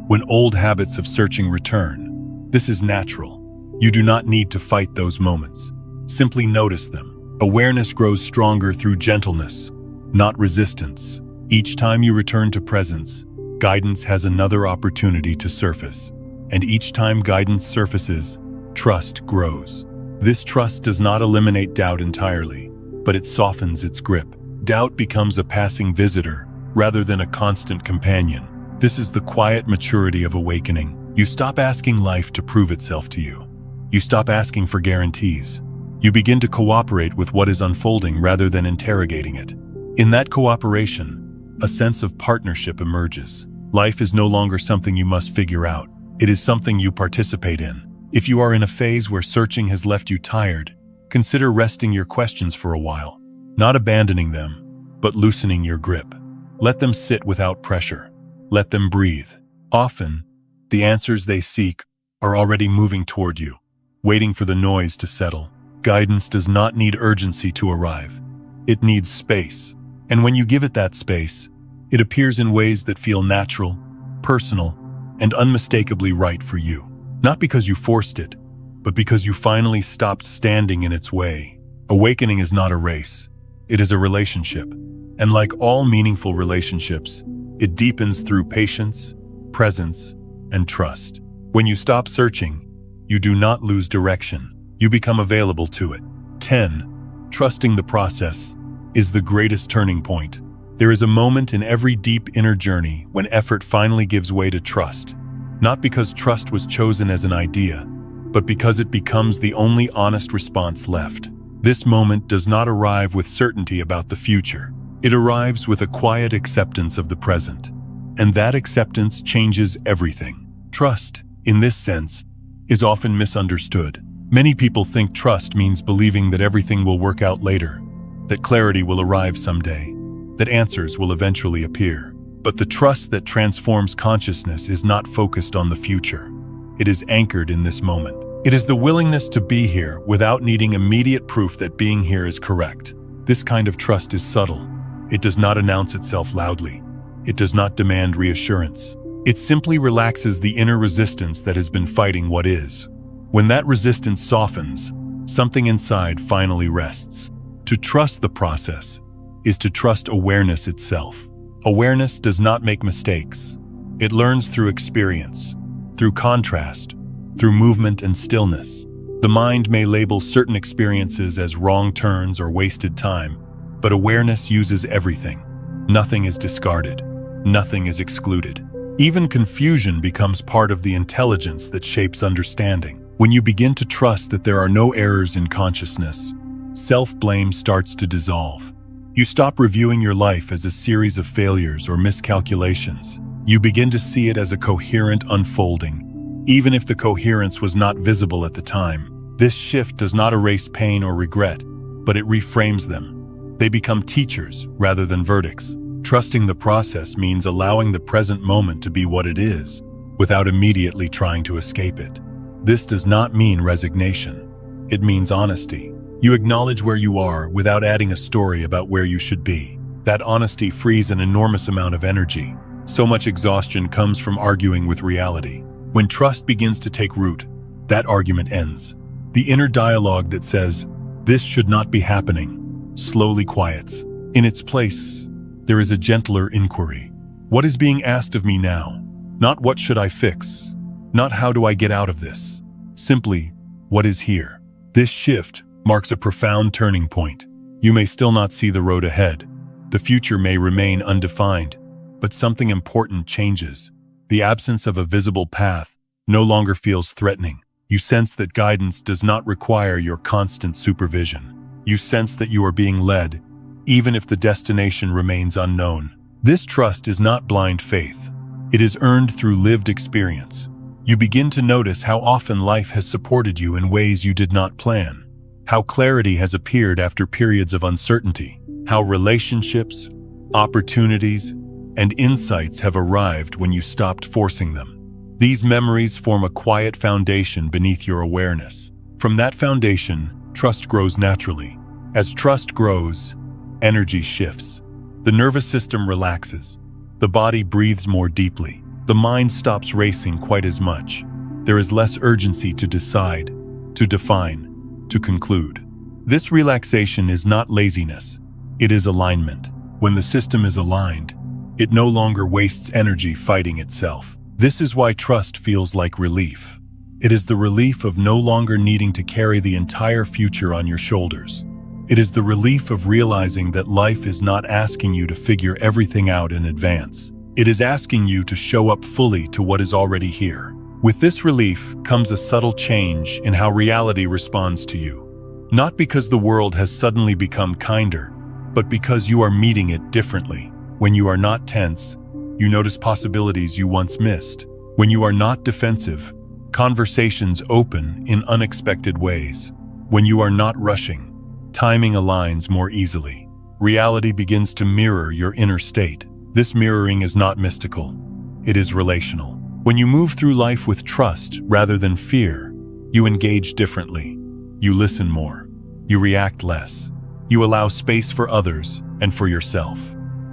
when old habits of searching return. This is natural. You do not need to fight those moments. Simply notice them. Awareness grows stronger through gentleness, not resistance. Each time you return to presence, guidance has another opportunity to surface. And each time guidance surfaces, trust grows. This trust does not eliminate doubt entirely, but it softens its grip. Doubt becomes a passing visitor rather than a constant companion. This is the quiet maturity of awakening. You stop asking life to prove itself to you. You stop asking for guarantees. You begin to cooperate with what is unfolding rather than interrogating it. In that cooperation, a sense of partnership emerges. Life is no longer something you must figure out. It is something you participate in. If you are in a phase where searching has left you tired, consider resting your questions for a while. Not abandoning them, but loosening your grip. Let them sit without pressure. Let them breathe. Often, the answers they seek are already moving toward you, waiting for the noise to settle. Guidance does not need urgency to arrive. It needs space. And when you give it that space, it appears in ways that feel natural, personal, and unmistakably right for you. Not because you forced it, but because you finally stopped standing in its way. Awakening is not a race. it is a relationship. And like all meaningful relationships, it deepens through patience, presence, and trust. When you stop searching, you do not lose direction. You become available to it. 10. Trusting the process is the greatest turning point. There is a moment in every deep inner journey when effort finally gives way to trust. Not because trust was chosen as an idea, but because it becomes the only honest response left. This moment does not arrive with certainty about the future. It arrives with a quiet acceptance of the present. And that acceptance changes everything. Trust, in this sense, is often misunderstood. Many people think trust means believing that everything will work out later, that clarity will arrive someday, that answers will eventually appear. But the trust that transforms consciousness is not focused on the future. It is anchored in this moment. It is the willingness to be here without needing immediate proof that being here is correct. This kind of trust is subtle. It does not announce itself loudly. It does not demand reassurance. It simply relaxes the inner resistance that has been fighting what is. When that resistance softens, something inside finally rests. To trust the process is to trust awareness itself. Awareness does not make mistakes. It learns through experience, through contrast, through movement and stillness. The mind may label certain experiences as wrong turns or wasted time, but awareness uses everything. Nothing is discarded. Nothing is excluded. Even confusion becomes part of the intelligence that shapes understanding. When you begin to trust that there are no errors in consciousness, self-blame starts to dissolve. You stop reviewing your life as a series of failures or miscalculations. You begin to see it as a coherent unfolding, even if the coherence was not visible at the time. This shift does not erase pain or regret, but it reframes them. They become teachers rather than verdicts. Trusting the process means allowing the present moment to be what it is, without immediately trying to escape it. This does not mean resignation. It means honesty. You acknowledge where you are without adding a story about where you should be. That honesty frees an enormous amount of energy. So much exhaustion comes from arguing with reality. When trust begins to take root, that argument ends. The inner dialogue that says, "This should not be happening," slowly quiets. In its place, there is a gentler inquiry. What is being asked of me now? Not what should I fix? Not how do I get out of this? Simply, what is here? This shift marks a profound turning point. You may still not see the road ahead. The future may remain undefined, but something important changes. The absence of a visible path no longer feels threatening. You sense that guidance does not require your constant supervision. You sense that you are being led, even if the destination remains unknown. This trust is not blind faith. It is earned through lived experience. You begin to notice how often life has supported you in ways you did not plan, how clarity has appeared after periods of uncertainty, how relationships, opportunities, and insights have arrived when you stopped forcing them. These memories form a quiet foundation beneath your awareness. From that foundation, trust grows naturally. As trust grows, energy shifts. The nervous system relaxes. The body breathes more deeply. The mind stops racing quite as much. There is less urgency to decide, to define, to conclude. This relaxation is not laziness. It is alignment. When the system is aligned, it no longer wastes energy fighting itself. This is why trust feels like relief. It is the relief of no longer needing to carry the entire future on your shoulders. It is the relief of realizing that life is not asking you to figure everything out in advance. It is asking you to show up fully to what is already here. With this relief comes a subtle change in how reality responds to you. Not because the world has suddenly become kinder, but because you are meeting it differently. When you are not tense, you notice possibilities you once missed. When you are not defensive, conversations open in unexpected ways. When you are not rushing, timing aligns more easily. Reality begins to mirror your inner state. This mirroring is not mystical. It is relational. When you move through life with trust rather than fear, you engage differently. You listen more. You react less. You allow space for others and for yourself.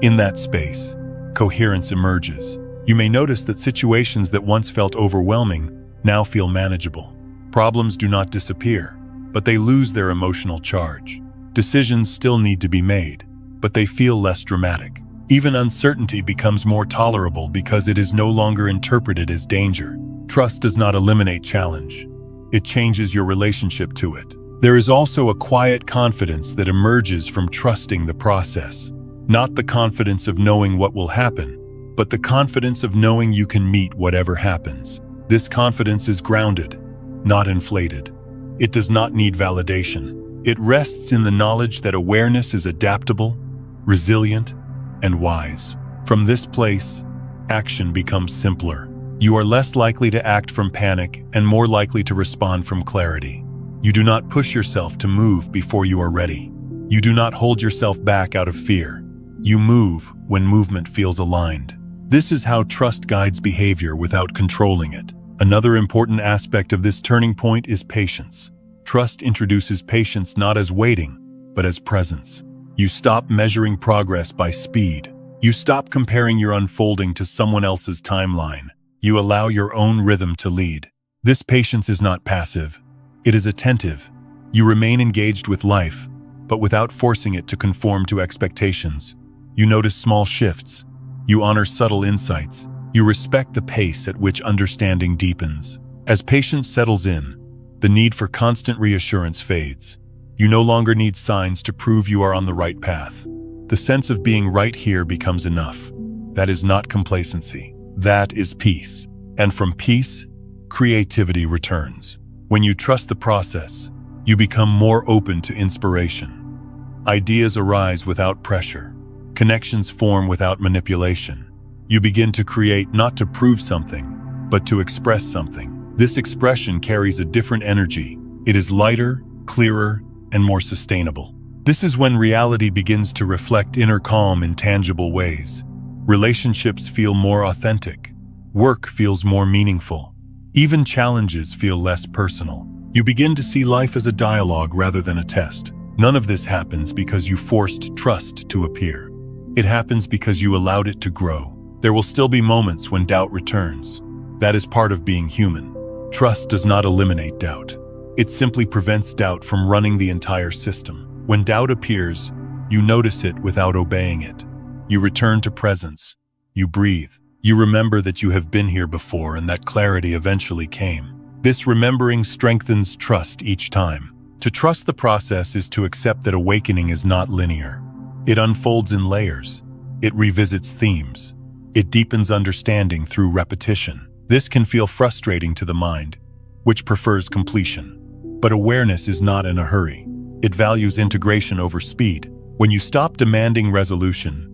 In that space, coherence emerges. You may notice that situations that once felt overwhelming now feel manageable. Problems do not disappear, but they lose their emotional charge. Decisions still need to be made, but they feel less dramatic. Even uncertainty becomes more tolerable because it is no longer interpreted as danger. Trust does not eliminate challenge. It changes your relationship to it. There is also a quiet confidence that emerges from trusting the process. Not the confidence of knowing what will happen, but the confidence of knowing you can meet whatever happens. This confidence is grounded, not inflated. It does not need validation. It rests in the knowledge that awareness is adaptable, resilient, and wise. From this place, action becomes simpler. You are less likely to act from panic and more likely to respond from clarity. You do not push yourself to move before you are ready. You do not hold yourself back out of fear. You move when movement feels aligned. This is how trust guides behavior without controlling it. Another important aspect of this turning point is patience. Trust introduces patience not as waiting, but as presence. You stop measuring progress by speed. You stop comparing your unfolding to someone else's timeline. You allow your own rhythm to lead. This patience is not passive. It is attentive. You remain engaged with life, but without forcing it to conform to expectations. You notice small shifts. You honor subtle insights. You respect the pace at which understanding deepens. As patience settles in, the need for constant reassurance fades. You no longer need signs to prove you are on the right path. The sense of being right here becomes enough. That is not complacency. That is peace. And from peace, creativity returns. When you trust the process, you become more open to inspiration. Ideas arise without pressure. Connections form without manipulation. You begin to create not to prove something, but to express something. This expression carries a different energy. It is lighter, clearer, and more sustainable. This is when reality begins to reflect inner calm in tangible ways. Relationships feel more authentic. Work feels more meaningful. Even challenges feel less personal. You begin to see life as a dialogue rather than a test. None of this happens because you forced trust to appear. It happens because you allowed it to grow. There will still be moments when doubt returns. That is part of being human. Trust does not eliminate doubt. It simply prevents doubt from running the entire system. When doubt appears, you notice it without obeying it. You return to presence. You breathe. You remember that you have been here before and that clarity eventually came. This remembering strengthens trust each time. To trust the process is to accept that awakening is not linear. It unfolds in layers. It revisits themes. It deepens understanding through repetition. This can feel frustrating to the mind, which prefers completion. But awareness is not in a hurry. It values integration over speed. When you stop demanding resolution,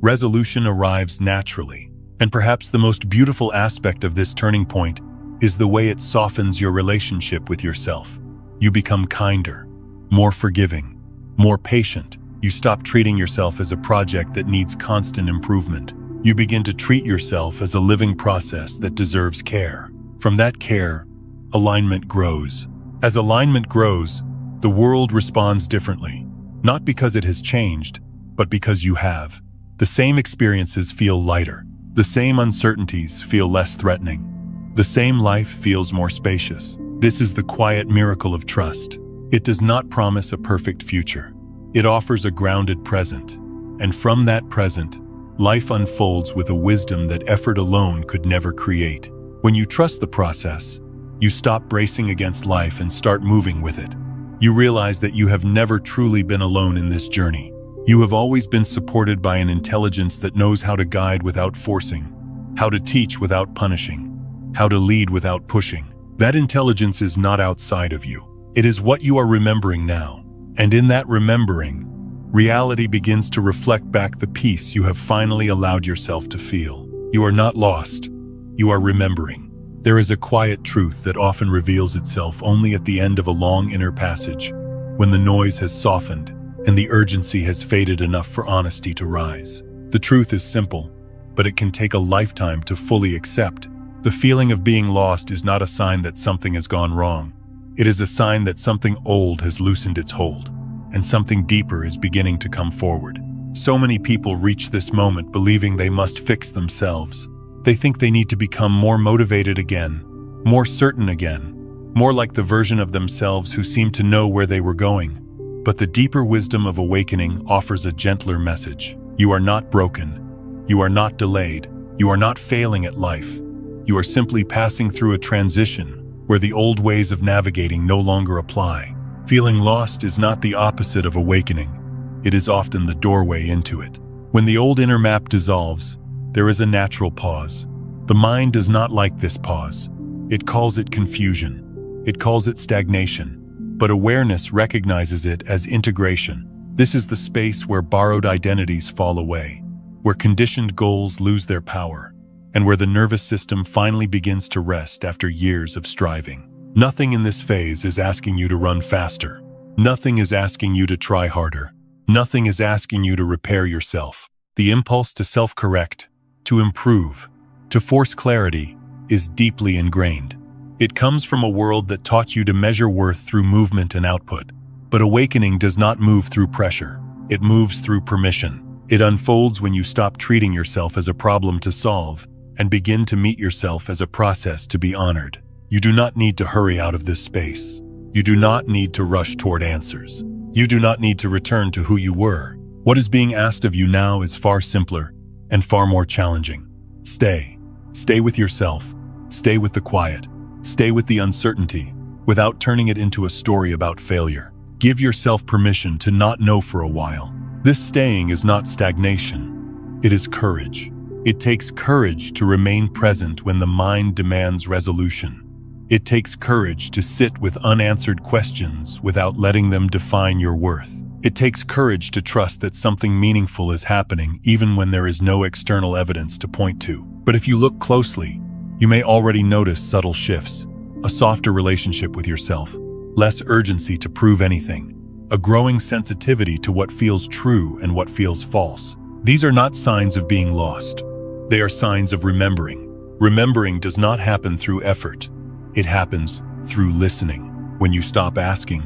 resolution arrives naturally. And perhaps the most beautiful aspect of this turning point is the way it softens your relationship with yourself. You become kinder, more forgiving, more patient. You stop treating yourself as a project that needs constant improvement. You begin to treat yourself as a living process that deserves care. From that care, alignment grows. As alignment grows, the world responds differently. Not because it has changed, but because you have. The same experiences feel lighter. The same uncertainties feel less threatening. The same life feels more spacious. This is the quiet miracle of trust. It does not promise a perfect future. It offers a grounded present. And from that present, life unfolds with a wisdom that effort alone could never create. When you trust the process, you stop bracing against life and start moving with it. You realize that you have never truly been alone in this journey. You have always been supported by an intelligence that knows how to guide without forcing, how to teach without punishing, how to lead without pushing. That intelligence is not outside of you. It is what you are remembering now. And in that remembering, reality begins to reflect back the peace you have finally allowed yourself to feel. You are not lost. You are remembering. There is a quiet truth that often reveals itself only at the end of a long inner passage, when the noise has softened and the urgency has faded enough for honesty to rise. The truth is simple, but it can take a lifetime to fully accept. The feeling of being lost is not a sign that something has gone wrong. It is a sign that something old has loosened its hold, and something deeper is beginning to come forward. So many people reach this moment believing they must fix themselves. They think they need to become more motivated again, more certain again, more like the version of themselves who seemed to know where they were going. But the deeper wisdom of awakening offers a gentler message. You are not broken. You are not delayed. You are not failing at life. You are simply passing through a transition where the old ways of navigating no longer apply. Feeling lost is not the opposite of awakening. It is often the doorway into it. When the old inner map dissolves, there is a natural pause. The mind does not like this pause. It calls it confusion. It calls it stagnation. But awareness recognizes it as integration. This is the space where borrowed identities fall away, where conditioned goals lose their power, and where the nervous system finally begins to rest after years of striving. Nothing in this phase is asking you to run faster. Nothing is asking you to try harder. Nothing is asking you to repair yourself. The impulse to self-correct, to improve, to force clarity is deeply ingrained. It comes from a world that taught you to measure worth through movement and output. But awakening does not move through pressure. It moves through permission. It unfolds when you stop treating yourself as a problem to solve and begin to meet yourself as a process to be honored. You do not need to hurry out of this space. You do not need to rush toward answers. You do not need to return to who you were. What is being asked of you now is far simpler and far more challenging. Stay. Stay with yourself. Stay with the quiet. Stay with the uncertainty without turning it into a story about failure. Give yourself permission to not know for a while. This staying is not stagnation. It is courage. It takes courage to remain present when the mind demands resolution. It takes courage to sit with unanswered questions without letting them define your worth. It takes courage to trust that something meaningful is happening even when there is no external evidence to point to. But if you look closely, you may already notice subtle shifts, a softer relationship with yourself, less urgency to prove anything, a growing sensitivity to what feels true and what feels false. These are not signs of being lost. They are signs of remembering. Remembering does not happen through effort. It happens through listening. When you stop asking,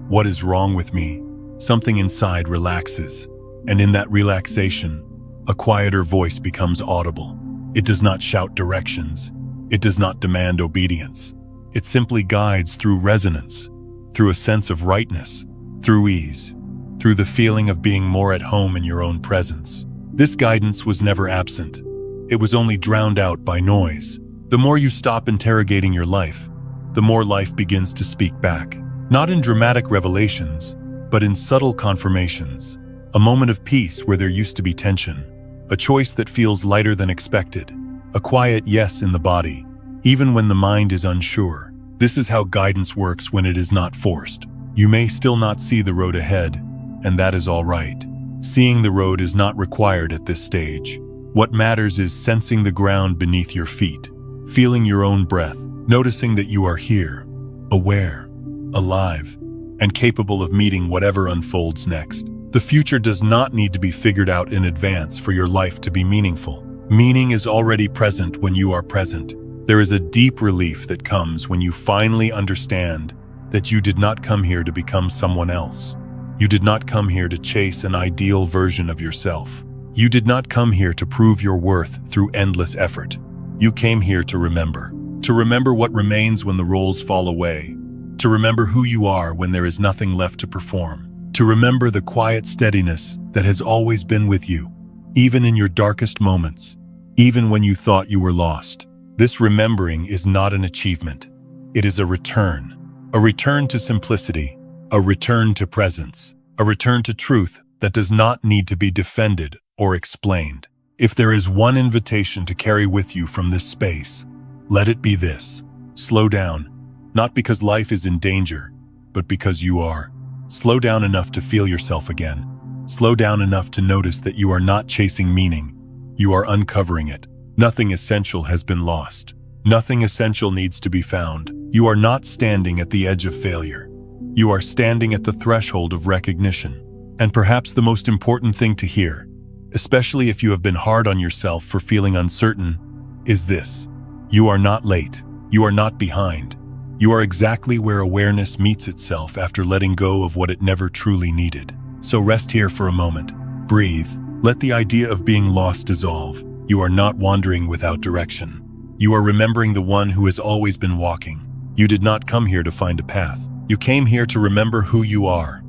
"What is wrong with me?" something inside relaxes, and in that relaxation, a quieter voice becomes audible. It does not shout directions. It does not demand obedience. It simply guides through resonance, through a sense of rightness, through ease, through the feeling of being more at home in your own presence. This guidance was never absent. It was only drowned out by noise. The more you stop interrogating your life, the more life begins to speak back. Not in dramatic revelations, but in subtle confirmations. A moment of peace where there used to be tension. A choice that feels lighter than expected. A quiet yes in the body, even when the mind is unsure. This is how guidance works when it is not forced. You may still not see the road ahead, and that is all right. Seeing the road is not required at this stage. What matters is sensing the ground beneath your feet, feeling your own breath, noticing that you are here, aware, alive, and capable of meeting whatever unfolds next. The future does not need to be figured out in advance for your life to be meaningful. Meaning is already present when you are present. There is a deep relief that comes when you finally understand that you did not come here to become someone else. You did not come here to chase an ideal version of yourself. You did not come here to prove your worth through endless effort. You came here to remember what remains when the roles fall away, to remember who you are when there is nothing left to perform, to remember the quiet steadiness that has always been with you, even in your darkest moments, even when you thought you were lost. This remembering is not an achievement. It is a return to simplicity, a return to presence, a return to truth that does not need to be defended or explained. If there is one invitation to carry with you from this space, let it be this: slow down, not because life is in danger, but because you are. Slow down enough to feel yourself again. Slow down enough to notice that you are not chasing meaning. You are uncovering it. Nothing essential has been lost. Nothing essential needs to be found. You are not standing at the edge of failure. You are standing at the threshold of recognition. And perhaps the most important thing to hear, especially if you have been hard on yourself for feeling uncertain, is this: you are not late. You are not behind. You are exactly where awareness meets itself after letting go of what it never truly needed. So rest here for a moment. Breathe. Let the idea of being lost dissolve. You are not wandering without direction. You are remembering the one who has always been walking. You did not come here to find a path. You came here to remember who you are.